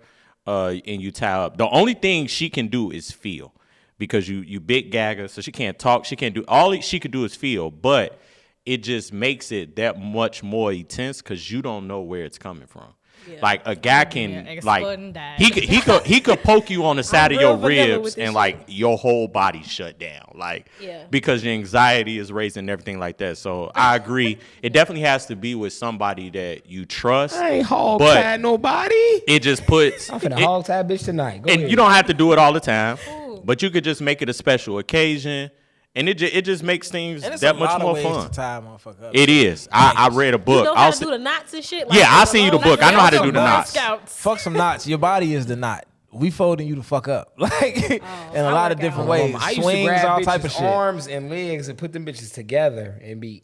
and you tie up. The only thing she can do is feel, because you big gagger, so she can't talk, she can't do she could do is feel, but it just makes it that much more intense because you don't know where it's coming from. Yeah. Like a guy can explode like and die. he could poke you on the side of real your vanilla with ribs this and shit. like your whole body shut down, like Yeah. because your anxiety is raising and everything like that. So I agree. It definitely has to be with somebody that you trust. I ain't hog But- tied nobody. It just puts I'm finna it- hog tie bitch tonight. Go and ahead. you don't have to do it all the time, but you could just make it a special occasion, and it just makes things And it's that a much lot more of ways fun. to tie a motherfucker up. It is. I read a You book. know how to do the knots and shit? Yeah, I'll send you the book. I know how to do the Boy knots. Scouts. Fuck some knots. Your body is the knot. We folding you the fuck up, like in a lot of different ways. I used to Swings, grab all bitches' type of shit. arms and legs and put them bitches together and be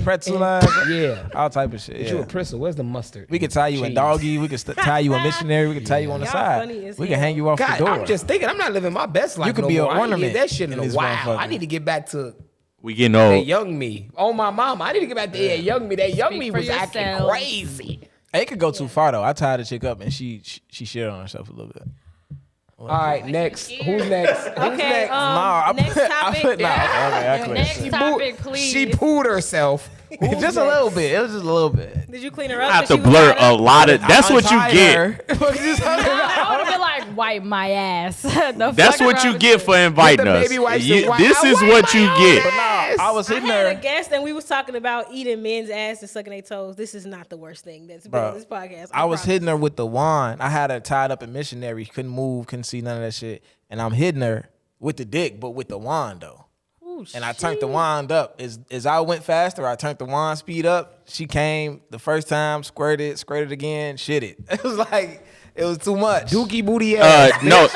Pretzel line, yeah. all type of shit. But you a Yeah. pretzel? Where's the mustard? We could tie you in Cheese. doggy. We could tie you a missionary. We could tie you on the Y'all side. funny as We can hell. hang you off God, the door. I'm just thinking. I'm not living my best life. You could no be an more. I ain't ornament did that shit in in a this while. motherfucker. I need to get back to We getting that old. young me. Oh my mama, I need to get back to that young me. That young Speak me for was acting yourself. crazy. It could go too far though. I tied a chick up and she shit on herself a little bit. All right, next. Who's next? Okay. Next topic. Next topic, please. She pooed herself. Just a little bit. It was just a little bit. Did you clean her up? I have 'Cause to she was blur tied up? a lot of. That's what you get. I would have been like, wipe my ass. That's what you get for inviting Get the us. baby wipes and wipe- This I is wipe what my you own get. ass. I was I hitting had a her. guest and we was talking about eating men's ass and sucking their toes. This is not the worst thing that's been on this podcast. I was hitting her with the wand. I had her tied up in missionary. Couldn't move, couldn't see none of that shit. And I'm hitting her with the dick, but with the wand though. And I turned the wand up. As I went faster, I turned the wand speed up. She came the first time, squirted again, shit it. It was like, it was too much. Dookie booty ass. No,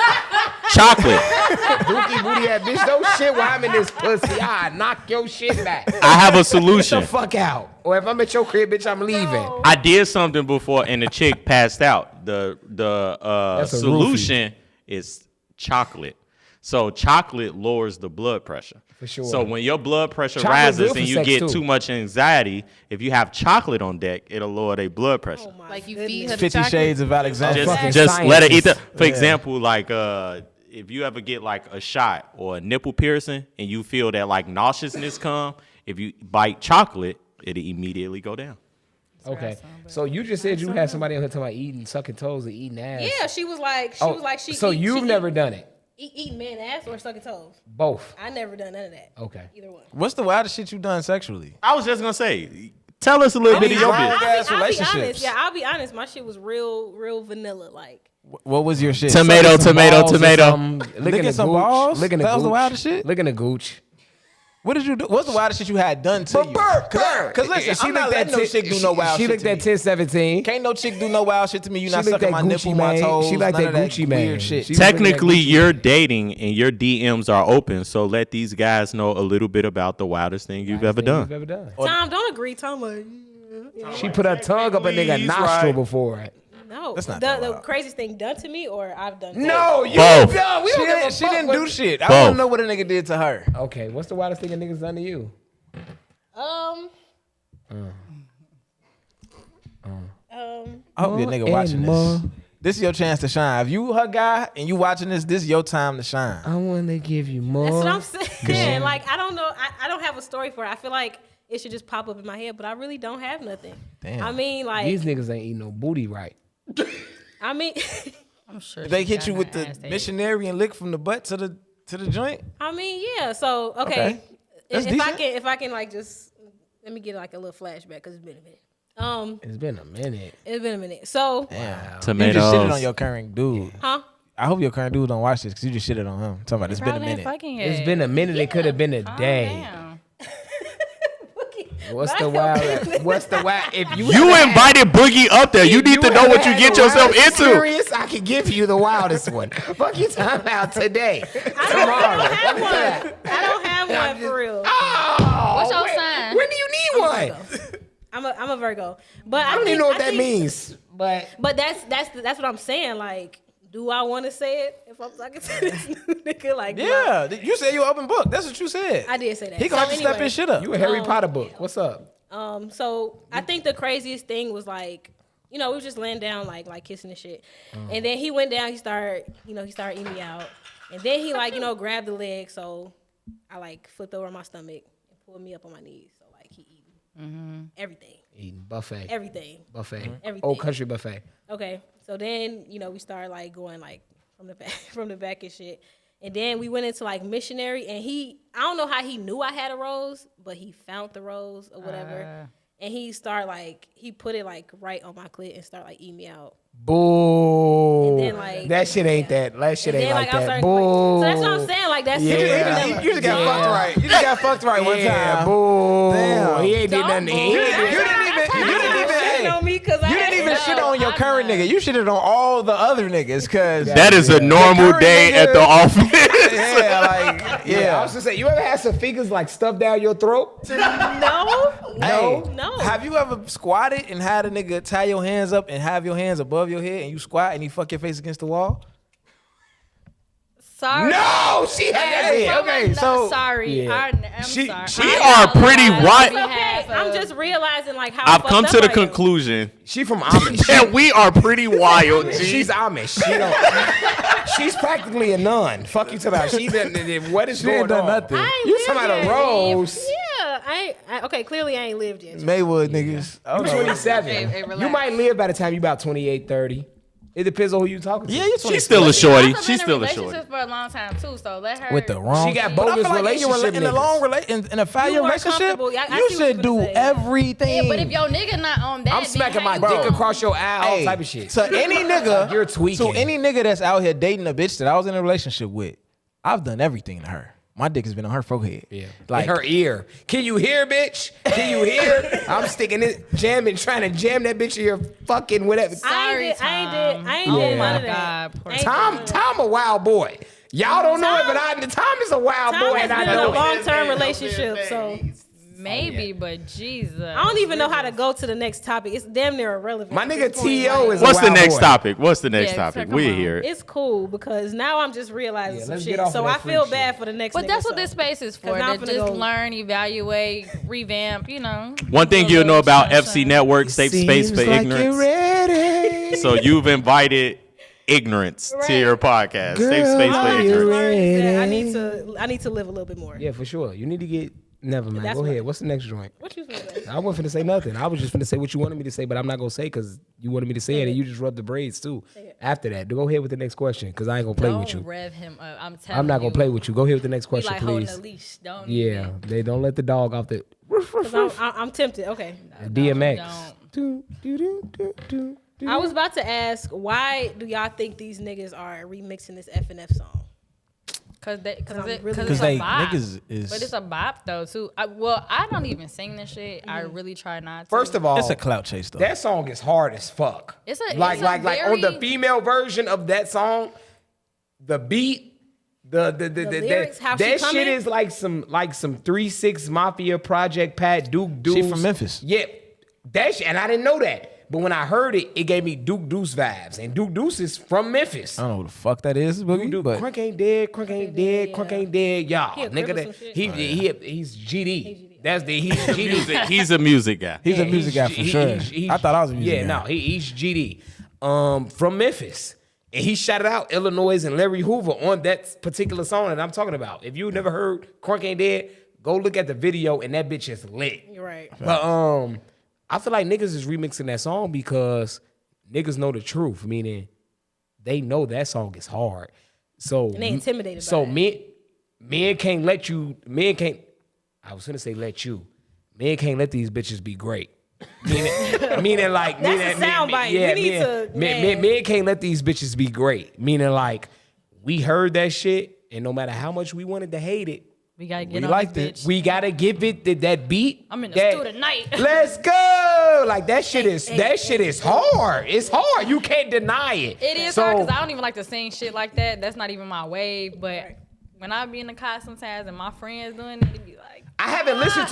chocolate. Dookie booty ass. Bitch, don't shit while I'm in this pussy. I knock your shit back. I have a Get solution. the fuck out. Or if I'm at your crib, bitch, I'm leaving. I did something before and the chick passed out. The That's a solution is chocolate. So chocolate lowers the blood pressure. For sure. So when your blood pressure Chocolate's rises good and for you sex, get too. too much anxiety, if you have chocolate on deck, it'll lower their blood pressure. Oh my Like you goodness. feed her the 50 chocolate. Shades of Alexander. fucking Just let her eat scientist. the. For example, like if you ever get like a shot or a nipple piercing and you feel that like nauseousness come, if you bite chocolate, it'll immediately go down. Okay. So you just said you had somebody on here talking about eating, sucking toes and eating ass. Yeah, she was like, she. So you've never done it? Eating man ass or sucking toes? Both. I never done none of that. Okay. Either one. What's the wildest shit you done sexually? I was just gonna say, tell us a little bit of your business. Ass I'll be relationships. honest. Yeah, I'll be honest. My shit was real vanilla. Like, What was your shit? Tomato, tomato, tomato. Licking some balls? Licking the That was the gooch. wildest shit? Licking the gooch. What did you do? What's the wildest shit you had done to you? Because listen, I'm not letting no chick do no wild She shit licked to that me. 10-17. Can't no chick do no wild shit to me. You She not licked sucking that my Gucci nipple, my Mane. toes. She like none that of Gucci Mane. weird shit. She was looking Technically, at Gucci. you're dating and your DMs are open, so let these guys know a little bit about the wildest thing you've ever done. You've ever done. Tom, don't agree. Tom, like, She put her tongue up a nigga Please, nostril right. before it. no. That's not the that wild. craziest thing done to me, or I've done. No, you Both. No, we She don't give a didn't, she fuck didn't what- do shit. I Both. want to know what a nigga did to her. Okay, what's the wildest thing a nigga's done to you? I hope your nigga watching this. This is your chance to shine. If you her guy and you watching this, this is your time to shine. I want to give you more. That's what I'm saying. Like, I don't know. I don't have a story for it. I feel like it should just pop up in my head, but I really don't have nothing. Damn. I mean, like, These niggas ain't eating no booty right. I mean, I'm sure They she hit got you with her the ass ate. missionary and lick from the butt to the joint. I mean, yeah. So, okay. Okay. That's decent. If I can, like, just let me get like a little flashback because it's been a minute. It's been a minute. It's been a minute. So, Damn. Tomatoes. You just shitted on your current dude. huh? I hope your current dude don't watch this because you just shitted on him. Talking about it's been a Probably ain't minute. fucking It's yet. been a minute. It could have been a Calm day. down. What's the wild? What's the wild? If you You invited Boogie up there. You need to know what you get yourself into. Serious? I can give you the wildest one. Fuck you talking about today. I don't have one for real. Oh, What's your sign? When do you need one? I'm a Virgo, but I don't even know what that think- means. But But that's what I'm saying. Like, do I want to say it if I'm talking to this new nigga? Like, do I- Yeah, you said you open book. That's what you said. I did say that. He gonna have to step anyway, his shit up. you a Harry Potter book. What's up? So I think the craziest thing was like, we was just laying down like kissing and shit, and then he went down. He started eating me out, and then he grabbed the leg. So I like flipped over on my stomach and pulled me up on my knees. So like he eating everything. Eating buffet. Everything. Buffet. Everything. Old country buffet. Okay. So then, we started like going like from the back and shit. And then we went into like missionary, and I don't know how he knew I had a rose, but he found the rose or whatever. And he started like, he put it like right on my clit and started like eating me out. Boo. And then, like, that shit ain't that. That shit And ain't then like I that. started, Boo. so that's what I'm saying. Like, that's Yeah. super You just got fucked right. You just got fucked right one Yeah, time. boo. Damn. He ain't did nothing. He ain't did- You didn't on me because You didn't even shit on your current nigga. You shitted on all the other niggas because That is a normal day at the office. Yeah, I was gonna say, you ever had some fingers like stuffed down your throat? No. Have you ever squatted and had a nigga tie your hands up and have your hands above your head and you squat and you fuck your face against the wall? Sorry. No, she has it. Okay, so sorry. Yeah. I'm sorry. She I are pretty apologize right. on behalf of I'm just realizing like how I've come fucked to up the I am. conclusion She from Amish. that we are pretty wild. G. She's Amish. She don't. She's practically a nun. Fuck you talking about. She done. What is She going ain't done on? nothing. I ain't You lived talking about yet. a rose? Yeah, okay. Clearly, I ain't lived yet. Maywood niggas. You 27. Hey, You relax. might live by the time you about 28, 30. It depends on who you talking to. Yeah, you She's still a shorty. I've She's been still in a a shorty. relationship for a long time too, so let her. with the wrong. She got But I bogus feel like relationship in a long in a 5-year You were relationship, comfortable. I you see what should you do gonna say. everything. Yeah, but if your nigga not on that, I'm then smacking my how you dick doing? across your eye, all type of shit. To any nigga, You're tweaking. To any nigga that's out here dating a bitch that I was in a relationship with, I've done everything to her. My dick has been on her forehead. Yeah, Like like her ear. Can you hear, bitch? Can you hear? I'm sticking it, trying to jam that bitch in your fucking whatever. Sorry, I ain't Oh did my none of that. God, poor I ain't Tom, did none of Tom a wild boy. Y'all don't know it, but Tom is a wild that. Tom boy, has and I been in a know it. long-term relationship, so Maybe, but Jesus. I don't even know how to go to the next topic. It's damn near irrelevant. My at nigga this point. T.O. is a What's the wild next boy. topic? What's the next Yeah, topic? come We're on. here. It's cool because now I'm just realizing Yeah, some let's shit. get off So of that I feel freak bad shit. for the next But nigga, that's what so. this space is for. 'Cause now I'm To finna just go- learn, evaluate, revamp, you know. One thing Do a you'll know little about shine, FC shine. Network, safe space for Seems like ignorance. you're ready. So you've invited ignorance to your podcast. Safe Girl, space All for I are just you ignorance. learned is that ready? I need to live a little bit more. Yeah, for sure. You need to get. Never mind. That's Go right. ahead. What's the next joint? What you think? I wasn't finna say nothing. I was just finna say what you wanted me to say, but I'm not gonna say because you wanted me to say it, and you just rubbed the braids too. After that, go ahead with the next question because I ain't gonna play Don't with you. rev him up. I'm telling you. I'm not gonna play with you. Go ahead with the next We question, like holding please. a leash. Don't. Yeah, they don't let the dog off the 'Cause I'm tempted. Okay. DMX. don't. I was about to ask, why do y'all think these niggas are remixing this F&F song? Cause I'm it's really- a bop. niggas is. But it's a bop though too. I don't even sing this shit. I really try not to. First of all, It's a clout chase though. that song is hard as fuck. It's a- like it's a on the very- female version of that song, the beat, the lyrics, how she that shit coming? is like some 3-6 Mafia Project Pat Duke Deuce. She from Memphis. Yeah, that shit, and I didn't know that. But when I heard it, it gave me Duke Deuce vibes, and Duke Deuce is from Memphis. I don't know who the fuck that is, Boogie, Dude, but Crunk ain't dead, Crunk ain't dead, yeah. Crunk ain't dead, y'all. He a Nigga, crip or that some shit? he's GD. That's he's GD. He's a music guy. he's Yeah, a music guy for sure. I thought I was a music yeah, guy. no, he's GD. From Memphis. And he shouted out Illinois and Larry Hoover on that particular song that I'm talking about. If you never heard Crunk Ain't Dead, go look at the video and that bitch is lit. You're right. But I feel like niggas is remixing that song because niggas know the truth, meaning they know that song is hard. So And they intimidated by So it. men can't let you. Men can't. I was gonna say let you. Men can't let these bitches be great. Meaning like That's a soundbite. Yeah, We need to- men can't let these bitches be great. Meaning like we heard that shit, and no matter how much we wanted to hate it, we gotta We get on liked this it. bitch. we gotta give it that beat. I'm in the that- studio tonight. Let's go! Like that shit is hard. It's hard. You can't deny it. It is hard because I don't even like to sing shit like that. That's not even my wave. But when I be in the car sometimes and my friends doing it, it be like, I haven't listened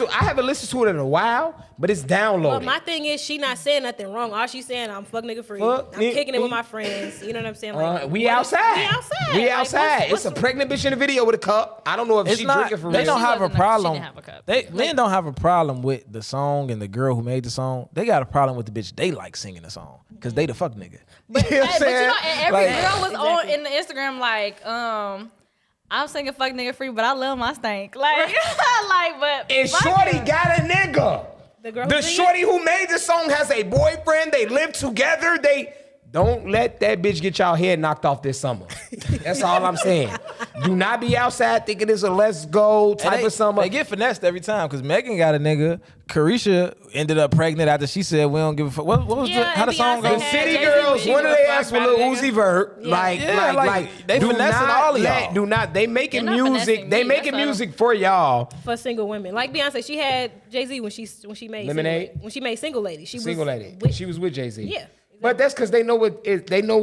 to it in a while, but it's downloaded. But my thing is, she not saying nothing wrong. All she saying, I'm fuck nigga free. Fuck I'm nigga kicking it with free. my friends. You know what I'm saying? Like, we what- outside. We outside. We Like, outside. what's It's a pregnant bitch in the video with a cup. I don't know if it's she not. drinking from They real. don't have a wasn't a- she problem. didn't have a cup. Men don't have a problem with the song and the girl who made the song. They got a problem with the bitch they like singing the song because they the fuck nigga. But, You know what I'm but you know, saying? and every Like- girl was on in the Instagram like, I'm singing fuck nigga free, but I love my stank. Like, but And fuck Shorty her. got a nigga. The girl who The sing it? Shorty who made the song has a boyfriend. They live together. They don't let that bitch get y'all head knocked off this summer. That's all I'm saying. Do not be outside thinking it's a let's go And type they, of summer. They get finessed every time because Megan got a nigga. Carisha ended up pregnant after she said we don't give a fuck. What was Yeah, how the and song Beyonce go? The had City Jay-Z Girls, with one of you. they Fuck asked for about Lil a nigga. Uzi Vert. Yeah. Like, Yeah, like, they do finessing not all of y'all. Do not. They making They're not music. finessing They me, making that's all. music for y'all. for single women. Like Beyonce, she had Jay-Z when she made Lemonade? When she made Single Lady. She Single was lady. with- She was with Jay-Z. Yeah, But that's because they know what it, they know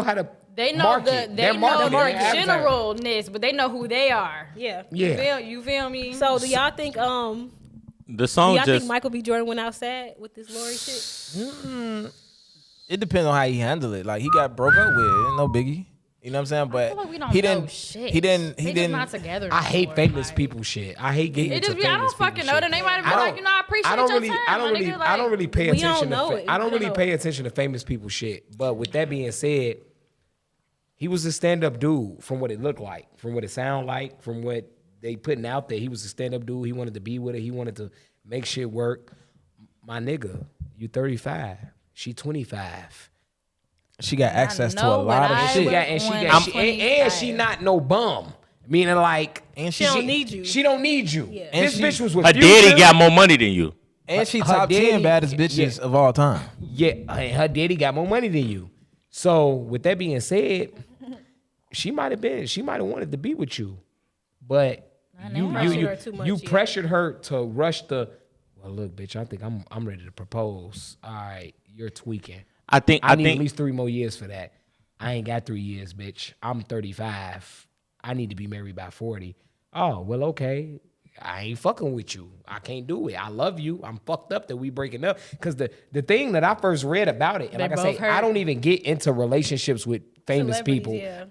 how to They know market. the They're they know marketing, the they're advertising. generalness, but they know who they are. yeah. Yeah. You feel me? So do y'all think The do song y'all think just Michael B. Jordan went outside with this Lori shit? It depends on how he handled it. Like he got broke up with. Ain't no biggie. You know what I'm saying? But I feel like we don't he know didn't. shit. He didn't. They He just didn't. not together. I hate anymore, famous like, people shit. I hate getting It into just be, I famous don't people fucking know. shit. Then they might be like, I appreciate I don't your really, time. I don't my really, nigga, I don't really pay We don't attention know to. it. I don't We don't really know pay attention to famous people shit. But with that being said, he was a stand-up dude from what it looked like, from what it sounded like, from what they putting out there. He was a stand-up dude. He wanted to be with her. He wanted to make shit work. My nigga, you 35. She 25. She got access to a know lot what of I shit. was- She not no bum. Meaning like, And She don't need you. She don't need you. Yeah. And This she- bitch was with Her Future. daddy got more money than you. And she Her top 10 daddy- baddest bitches yeah. of all time. Yeah, her daddy got more money than you. So with that being said, she might have wanted to be with you, but Pressured her too much, you yeah. pressured her to rush the. Well, look, bitch, I think I'm ready to propose. All right, you're tweaking. I think I need at least 3 more years for that. I ain't got 3 years, bitch. I'm 35. I need to be married by 40. Oh, well, okay. I ain't fucking with you. I can't do it. I love you. I'm fucked up that we breaking up. Because the thing that I first read about it, and They like I say, both hurt. I don't even get into relationships with famous Celebrities, people. yeah.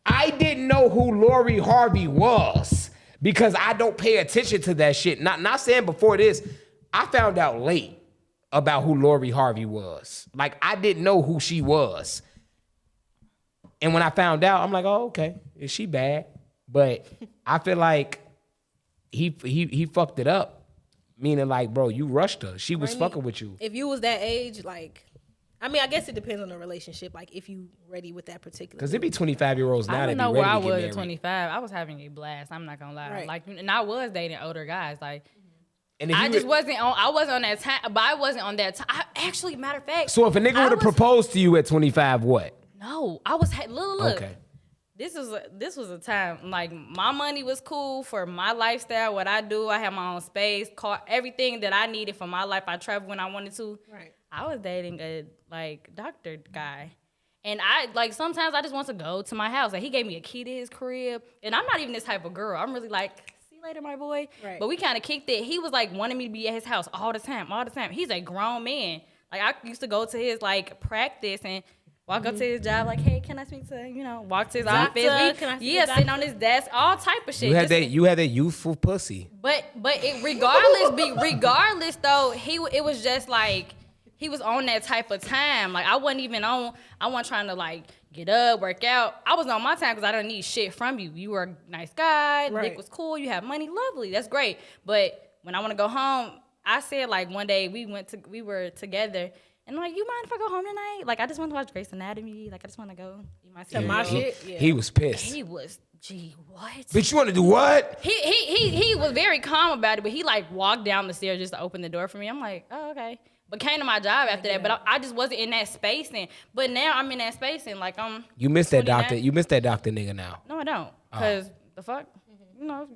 I didn't know who Lori Harvey was because I don't pay attention to that shit. Not saying before this, I found out late about who Lori Harvey was. Like, I didn't know who she was. And when I found out, I'm like, oh, okay, is she bad? But I feel like he fucked it up. Meaning like, bro, you rushed her. She was fucking with you. If you was that age, like, I mean, I guess it depends on the relationship. Like, if you ready with that particular. Because it be 25-year-olds now I that don't be know ready where I to get was married. at 25. I was having a blast. I'm not gonna lie. Right. Like, and I was dating older guys. Like, And if I you just would- wasn't on. I wasn't on that time. But I wasn't on that time. Actually, matter of fact. So if a nigga I would have was- proposed to you at 25, what? No, I was. Look. Okay. This was a time like my money was cool for my lifestyle. What I do, I have my own space, car, everything that I needed for my life. I traveled when I wanted to. Right. I was dating a doctor guy, and I like sometimes I just want to go to my house. Like he gave me a key to his crib, and I'm not even this type of girl. I'm really like, see you later, my boy. Right. But we kind of kicked it. He was like wanting me to be at his house all the time. He's a grown man. Like I used to go to his like practice and walk up to his job like, hey, can I speak to, walk to his office. Can I see the Sitting doctor? on his desk, all type of shit. You had Just- that youthful pussy. But regardless though, it was just like he was on that type of time. Like I wasn't trying to like get up, work out. I was on my time because I don't need shit from you. You were a nice guy, Right. dick was cool, you have money, lovely, that's great. But when I want to go home, I said like one day we were together. And I'm like, you mind if I go home tonight? Like, I just want to watch Grey's Anatomy. Like, I just want to go eat my cereal. my shit. Yeah. He was pissed. He was, what? Bitch, you want to do what? He was very calm about it, but he like walked down the stairs just to open the door for me. I'm like, oh, okay. But came to my job after that. But I just wasn't in that space then. But now I'm in that space and like You missed that 29. doctor. You missed that doctor nigga now. No, I don't. Because the fuck?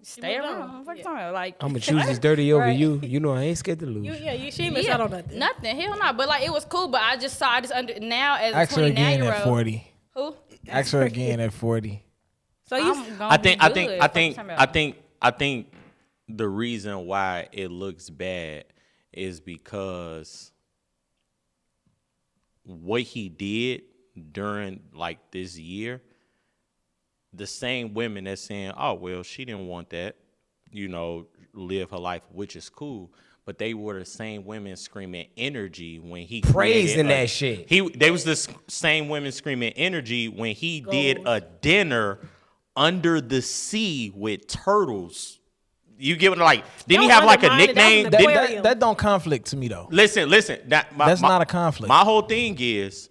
Stay moved around. on. What the fuck Yeah. you talking about? Like, I'm going to choose this dirty over Right. you. You know I ain't scared to lose. She ain't miss out on nothing. Nothing. Hell no. But like, it was cool. But now as a Ask her again 29-year-old. at 40. Who? Ask her again at 40. So you, I'm gonna be good. Fuck you talking about. I think the reason why it looks bad is because what he did during like this year, the same women that's saying, oh well, she didn't want that, live her life, which is cool. But they were the same women screaming energy when he Praising created that shit. They was the same women screaming energy when he did a dinner under the sea with turtles. You get what like? Didn't he Don't have like a undermine it. That was nickname? the Didn't- aquarium. That don't conflict to me though. Listen. That's not a conflict. My whole thing is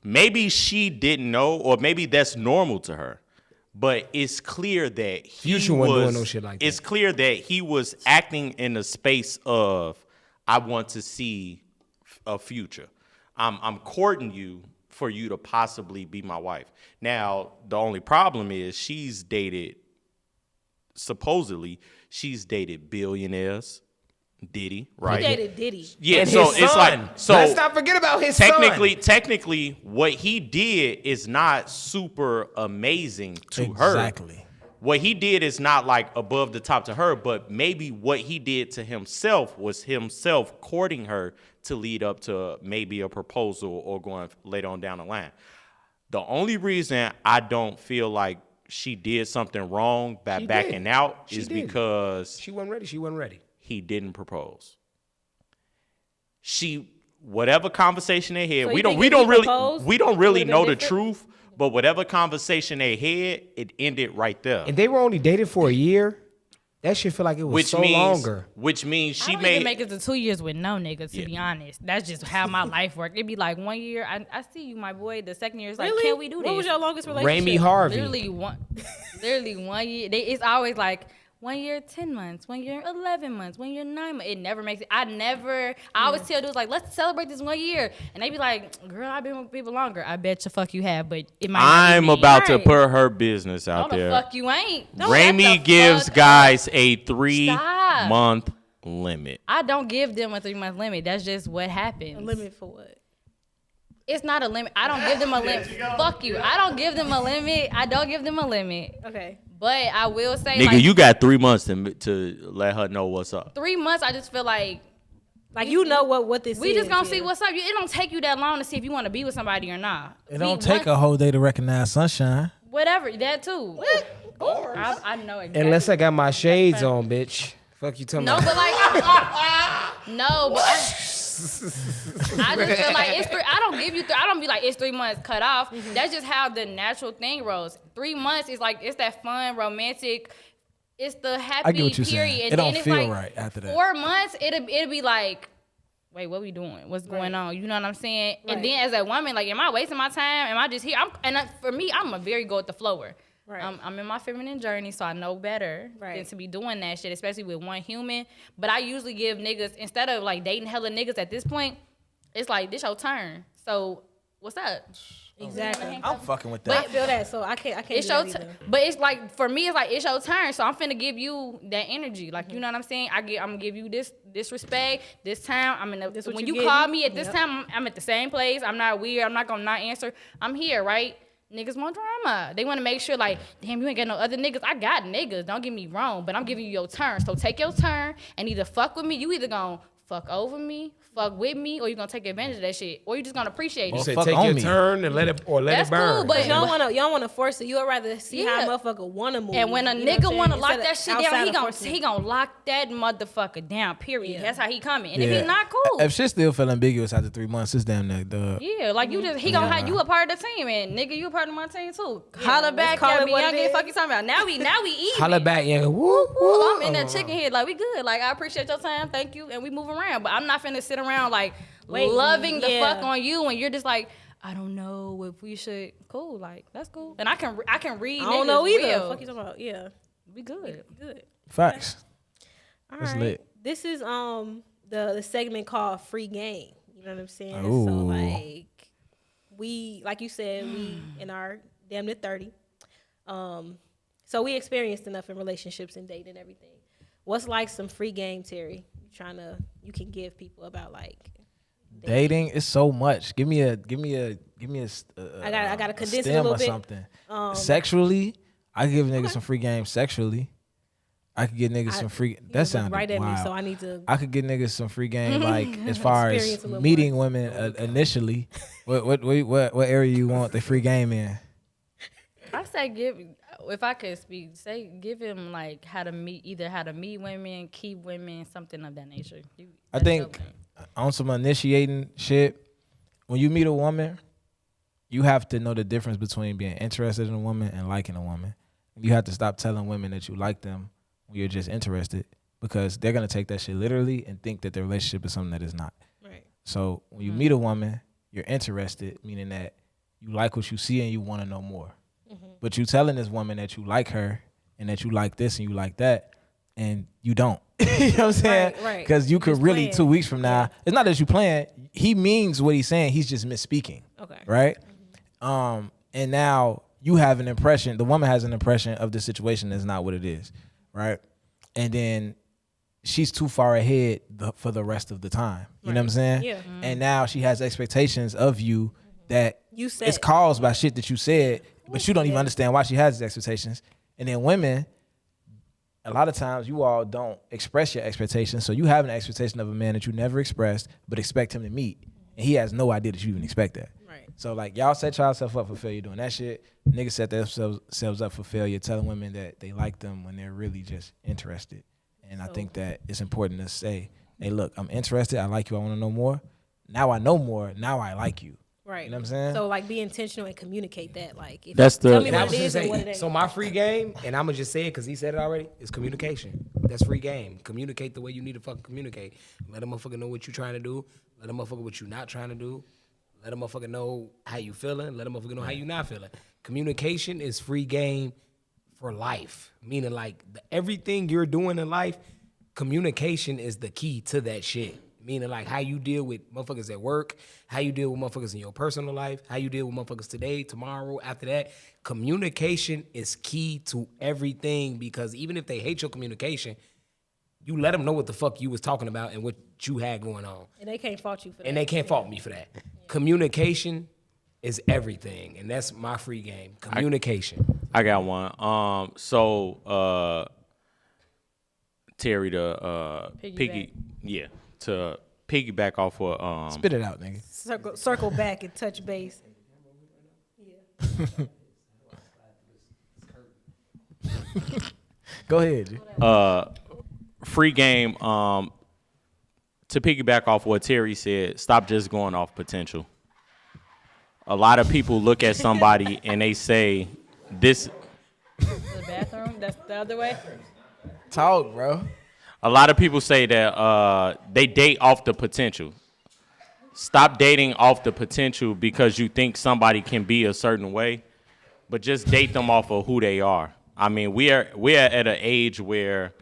maybe she didn't know, or maybe that's normal to her. But it's clear that Future wasn't doing no shit like that. It's clear that he was acting in the space of, I want to see a future. I'm courting you for you to possibly be my wife. Now, the only problem is supposedly she's dated billionaires, Diddy, right? he dated Diddy. Yeah, And so his it's son. like, so let's not forget about his technically, what he did is not super amazing to her. Exactly. What he did is not like above the top to her, but maybe what he did to himself was himself courting her to lead up to maybe a proposal or going later on down the line. The only reason I don't feel like she did something wrong by backing out is because she wasn't ready. He didn't propose. Whatever conversation they had, So we don't really know the truth, but whatever conversation they had, it ended right there. And they were only dated for a year. That shit feel like it was longer. Which means she I don't even make it to 2 years with no nigga, to be honest. That's just how my life worked. It'd be like 1 year, I see you, my boy. The second year is like, can we do this? What was your longest relationship? Raimi Harvey. Literally 1 year. It's always like 1 year, 10 months, 1 year, 11 months, 1 year, 9 months. It never makes it. I always tell dudes, like, let's celebrate this 1 year. And they be like, girl, I've been with people longer. I bet you fuck you have, but it might not be me. I'm about to put her business out No, there. the fuck you ain't. Raimi gives guys a 3-month limit. I don't give them a 3-month limit. That's just what happens. A limit for what? It's not a limit. I don't give them a limit. Fuck you. I don't give them a limit. I don't give them a limit. Okay. But I will say, Nigga, like, you got 3 months to let her know what's up. 3 months, I just feel like you know what this is. We just gonna see what's up. It don't take you that long to see if you want to be with somebody or not. It don't take a whole day to recognize sunshine. Whatever, that too. I know exactly. Unless I got my shades on, bitch. Fuck you talking No, about. but like, no, but I just feel like it's I don't give you. I don't be like it's 3 months cut off. Mm-hmm. That's just how the natural thing rolls. 3 months is like it's that fun, romantic. It's the happy I get what you're period. saying. And It don't then it's feel like right after that. 4 months, it'll be like, wait, what we doing? What's going on? You know what I'm saying? Right. And then as a woman, like, am I wasting my time? Am I just here? For me, I'm a very go with the flower. Right. I'm in my feminine journey, so I know better than to be doing that shit, especially with one human. But I usually give niggas, instead of like dating hella niggas at this point, it's like, this your turn. So what's up? Exactly. I'm fucking with I that. feel that, so I can't. It's do your that either. but it's like, for me, it's like, it's your turn. So I'm finna give you that energy. Like, you know what I'm saying? I'm gonna give you this respect. This time, when you call me at this time, I'm at the same place. I'm not weird. I'm not gonna not answer. I'm here, right? Niggas want drama. They want to make sure, like, damn, you ain't got no other niggas. I got niggas. Don't get me wrong, but I'm giving you your turn. So take your turn and either fuck with me. You either gonna fuck over me, fuck with me, or you gonna take advantage of that shit, or you just gonna appreciate You it. say fuck take on your me. turn and let it That's burn. cool, but You don't want to force it. You would rather see how a motherfucker want to move. And when a you know what nigga I'm want to saying? lock Instead that of shit down, outside of he gonna lock that motherfucker down, period. Yeah. That's how he coming. And if he's not cool, If shit still feel ambiguous after 3 months, it's damn near dog. yeah, like you just, he gonna have you a part of the team, and nigga, you a part of my team too. Holla let's back, call yeah, it be what young it and is. fuck you talking about. Now we even. Holla back, yeah. Woo, Well, I'm in that chicken head, like we good. Like I appreciate your time, thank you, and we move around. But I'm not finna sit around like loving the fuck on you, and you're just like, I don't know if we should. Cool, like that's cool, and I can read. I don't niggas know either. real. Fuck you talking about? Yeah, We good. good. Facts. All That's right. lit. This is the segment called Free Game. You know what I'm saying? So Ooh. like we, like you said, we in our damn near 30. So we experienced enough in relationships and dating and everything. What's like some free game, Terry? You can give people about like Dating is so much. Give me a I gotta condense it a stem little or bit. something. Sexually, I give niggas some free game. Sexually, I could get niggas some free. You That look sounded right at wild. me, so I need to. I could get niggas some free game, like as far Experience as a little meeting women initially. What area you want the free game in? I say if I could speak, give him like how to meet women, keep women, something of that nature. I think on some initiating shit, when you meet a woman, you have to know the difference between being interested in a woman and liking a woman. You have to stop telling women that you like them when you're just interested, because they're gonna take that shit literally and think that the relationship is something that is not. Right. So when you meet a woman, you're interested, meaning that you like what you see and you want to know more. But you telling this woman that you like her and that you like this and you like that, and you don't. You know what I'm saying? Right. Because you could Just really playing. 2 weeks from now, it's not that you playing. He means what he's saying. He's just misspeaking. Okay. Right? And now you have an impression. The woman has an impression of the situation that's not what it is. Right? And then she's too far ahead for the rest of the time. You know what I'm saying? Yeah. And now she has expectations of you that You said. it's caused by shit that you said, but you don't even understand why she has these expectations. And then women, a lot of times you all don't express your expectations. So you have an expectation of a man that you never expressed, but expect him to meet. And he has no idea that you even expect that. Right. Right. So like y'all set yourself up for failure doing that shit. Niggas set themselves up for failure telling women that they like them when they're really just interested. And I think that it's important to say, hey, look, I'm interested. I like you. I want to know more. Now I know more. Now I like you. Right. You know what I'm saying? So like be intentional and communicate that. Like if That's tell the- me And I what was it just is and what it ain't. so my free game, and I'm gonna just say it because he said it already, is communication. That's free game. Communicate the way you need to fucking communicate. Let a motherfucker know what you trying to do. Let a motherfucker what you not trying to do. Let a motherfucker know how you feeling. Let a motherfucker know how you not feeling. Communication is free game for life. Meaning like everything you're doing in life, communication is the key to that shit. Meaning like how you deal with motherfuckers at work, how you deal with motherfuckers in your personal life, how you deal with motherfuckers today, tomorrow, after that. Communication is key to everything because even if they hate your communication, you let them know what the fuck you was talking about and what you had going on. And they can't fault you for that. And they can't fault me for that. Communication is everything. And that's my free game. Communication. I got one. Terry, to to piggyback off what Spit it out, nigga. Circle back and touch base. Go ahead, G. free game, to piggyback off what Terry said, stop just going off potential. A lot of people look at somebody and they say this. The bathroom. That's the other way. Talk, bro. A lot of people say that they date off the potential. Stop dating off the potential because you think somebody can be a certain way, but just date them off of who they are. I mean, we're at an age where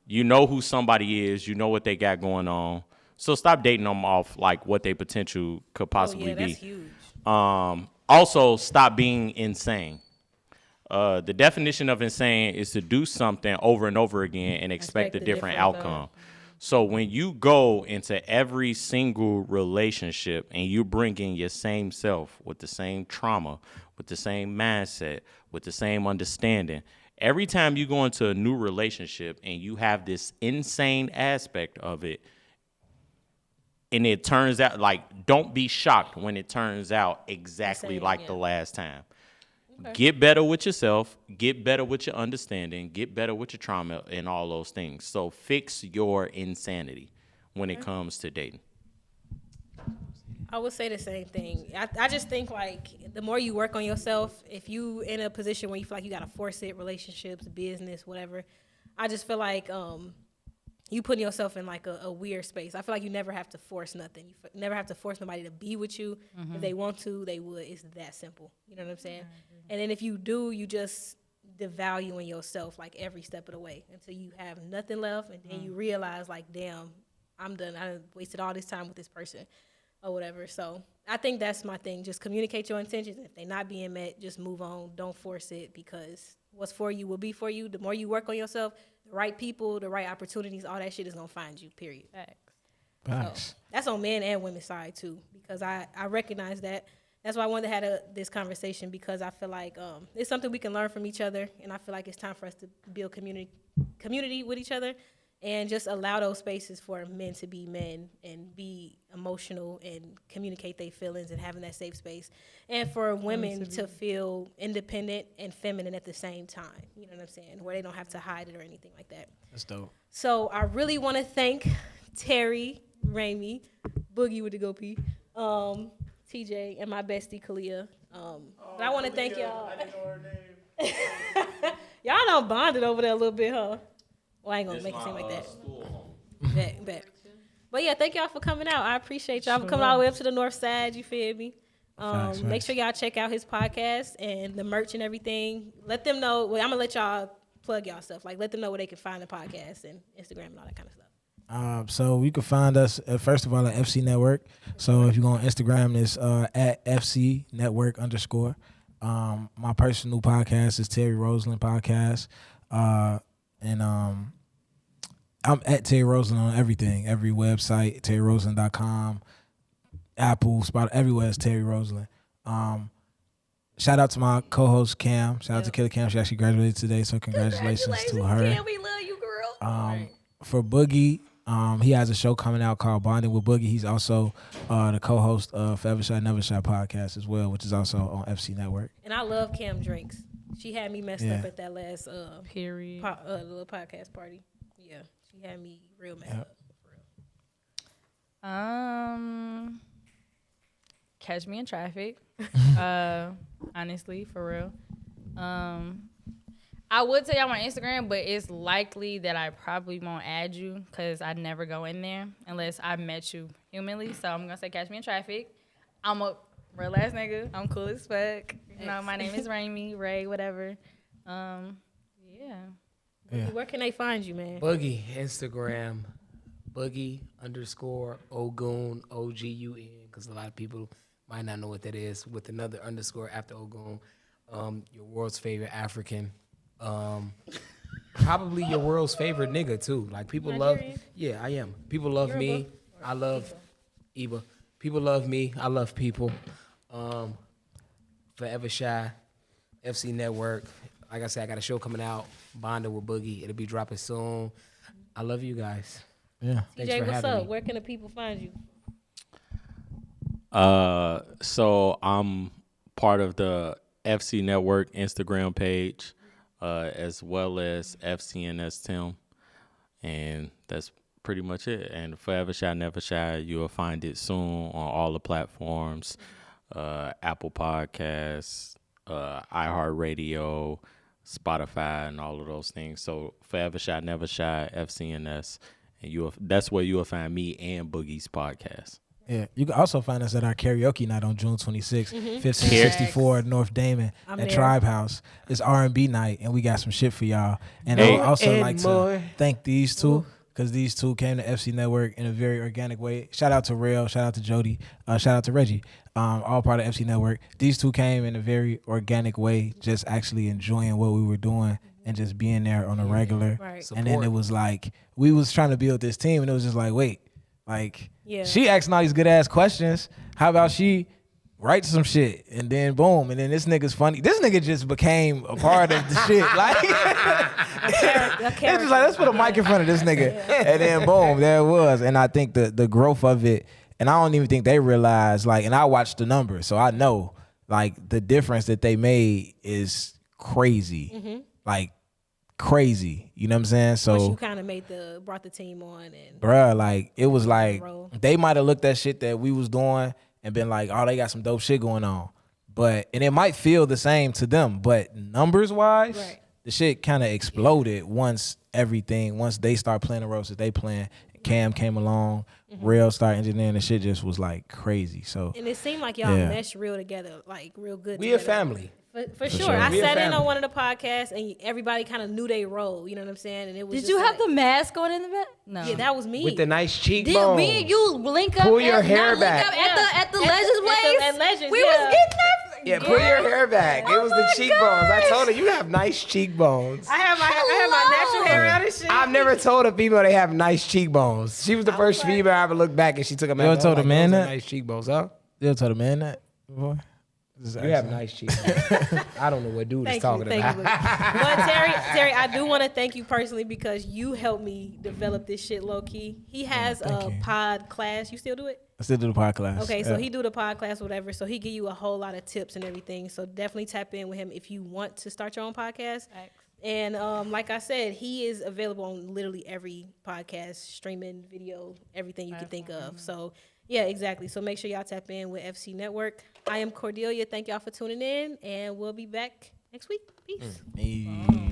you know who somebody is, you know what they got going on. So stop dating them off like what their potential could possibly be. That's huge. Also, stop being insane. The definition of insane is to do something over and over again and expect a different outcome. So when you go into every single relationship and you bring in your same self with the same trauma, with the same mindset, with the same understanding, every time you go into a new relationship and you have this insane aspect of it, and it turns out, like, don't be shocked when it turns out exactly like the last time. Okay. Get better with yourself, get better with your understanding, get better with your trauma and all those things. So fix your insanity when it comes to dating. I would say the same thing. I just think, like, the more you work on yourself, if you in a position where you feel like you got to force it, relationships, business, whatever, I just feel like you putting yourself in, like, a weird space. I feel like you never have to force nothing. You never have to force nobody to be with you. Mm-hmm. If they want to, they would. It's that simple. You know what I'm saying? Mm-hmm. And then if you do, you just devaluing yourself, like, every step of the way until you have nothing left, and then you realize, like, damn, I'm done. I wasted all this time with this person or whatever. So I think that's my thing. Just communicate your intentions. If they're not being met, just move on. Don't force it, because what's for you will be for you. The more you work on yourself, the right people, the right opportunities, all that shit is going to find you, period. Facts. So that's on men and women's side, too, because I recognize that. That's why I wanted to have this conversation, because I feel like it's something we can learn from each other, and I feel like it's time for us to build community with each other and just allow those spaces for men to be men and be emotional and communicate their feelings and having that safe space, and for women to feel independent and feminine at the same time, you know what I'm saying, where they don't have to hide it or anything like that. That's dope. So I really want to thank Terry, Ramey, Boogie with the Go P, TJ, and my bestie, Kalia. But I want to thank y'all. I didn't know her name. Y'all done bonded over there a little bit, huh? Well, I ain't going to make it seem like that. Bet. But, yeah, thank y'all for coming out. I appreciate y'all for coming all the way up to the north side. You feel me? Facts. Make sure y'all check out his podcast and the merch and everything. Let them know. Well, I'm going to let y'all plug y'all stuff. Like, let them know where they can find the podcast and Instagram and all that kind of stuff. So you can find us, first of all, at FC Network. So if you go on Instagram, it's at FC Network _. My personal podcast is Terry Roseland Podcast. And I'm at Terry Roseland on everything, every website, terryroseland.com, Apple, Spotify, everywhere is Terry Roseland. Shout out to my co-host Cam. Shout out to Killer Cam. She actually graduated today, so congratulations to her. Cam, we love you, girl. For Boogie, He has a show coming out called Bonding with Boogie. He's also the co-host of FAEVACHI Podcast as well, which is also on FC Network. And I love Cam Drinks. She had me messed up at that last Period. little podcast party. Yeah, she had me real messed up. Catch me in traffic. Honestly, for real. I would tell y'all my Instagram, but it's likely that I probably won't add you because I never go in there unless I met you humanly. So I'm gonna say catch me in traffic. I'm a real ass nigga. I'm cool as fuck. You know, my name is Ray, whatever. Yeah. Where can they find you, man? Boogie, Instagram, Boogie_Ogun, OGUN, because a lot of people might not know what that is, with another underscore after Ogun. Your world's favorite African. Probably your world's favorite nigga, too. Like, people Nigerian? love, yeah, I am. People love me. I love Eva. People love me. I love people. Forever Shy, FC Network. Like I said, I got a show coming out, Bonding with Boogie. It'll be dropping soon. I love you guys. Yeah. Thanks TJ, for what's having up? me. Where can the people find you? So I'm part of the FC Network Instagram page, as well as FCNS Tim, and that's pretty much it. And Forever Shy, Never Shy, you'll find it soon on all the platforms, Apple Podcasts, iHeartRadio, Spotify, and all of those things. So Forever Shy, Never Shy, FCNS, and that's where you'll find me and Boogie's podcast. Yeah, you can also find us at our karaoke night on June 26th, 1564 North Damon at Tribe House. It's R&B night, and we got some shit for y'all. And I would also like to thank these two, because these two came to FC Network in a very organic way. Shout out to Rail, shout out to Jody, shout out to Reggie, all part of FC Network. These two came in a very organic way, just actually enjoying what we were doing and just being there on a regular. Right. And then it was like, we was trying to build this team, and it was just like, wait, like, she asking all these good ass questions. How about she writes some shit, and then boom, and then this nigga's funny. This nigga just became a part of the shit. Like, it's just like, let's put a mic in front of this nigga, and then boom, there it was. And I think the growth of it, and I don't even think they realize, like, and I watched the numbers, so I know, like, the difference that they made is crazy, like crazy. You know what I'm saying? So Once you kind of brought the team on, and bruh, like, it was like they might have looked at shit that we was doing and been like, oh, they got some dope shit going on. And it might feel the same to them, but numbers wise, the shit kind of exploded once they start playing the roles that they playing. Cam came along, Real started engineering, the shit just was like crazy. So, and it seemed like y'all meshed real together, like real good. We a family. For sure. I sat in on one of the podcasts, and everybody kind of knew their role. You know what I'm saying? And it was. Did you have the mask on in the back? No. Yeah, that was me. With the nice Did cheekbones. me and you link up? Pull your at, hair not back. Link up at the Legends waist. At Legends, we was getting that. Yeah, pull your hair back. It was the cheekbones. I told her, you have nice cheekbones. I have my natural hair out and shit. I've never told a female they have nice cheekbones. She was the first female I ever looked back, and she took them out. You ever told a man that? Nice cheekbones, huh? you ever told a man that before? You have nice cheekbones. I don't know what dude is talking about. But Terry, I do want to thank you personally because you helped me develop this shit low key. He has a pod class. You still do it? I still do the podcast. Okay, so he do the podcast, whatever. So he give you a whole lot of tips and everything. So definitely tap in with him if you want to start your own podcast. And like I said, he is available on literally every podcast, streaming, video, everything you can think of. So yeah, exactly. So make sure y'all tap in with FC Network. I am Cordelia. Thank y'all for tuning in, and we'll be back next week. Peace. Hey.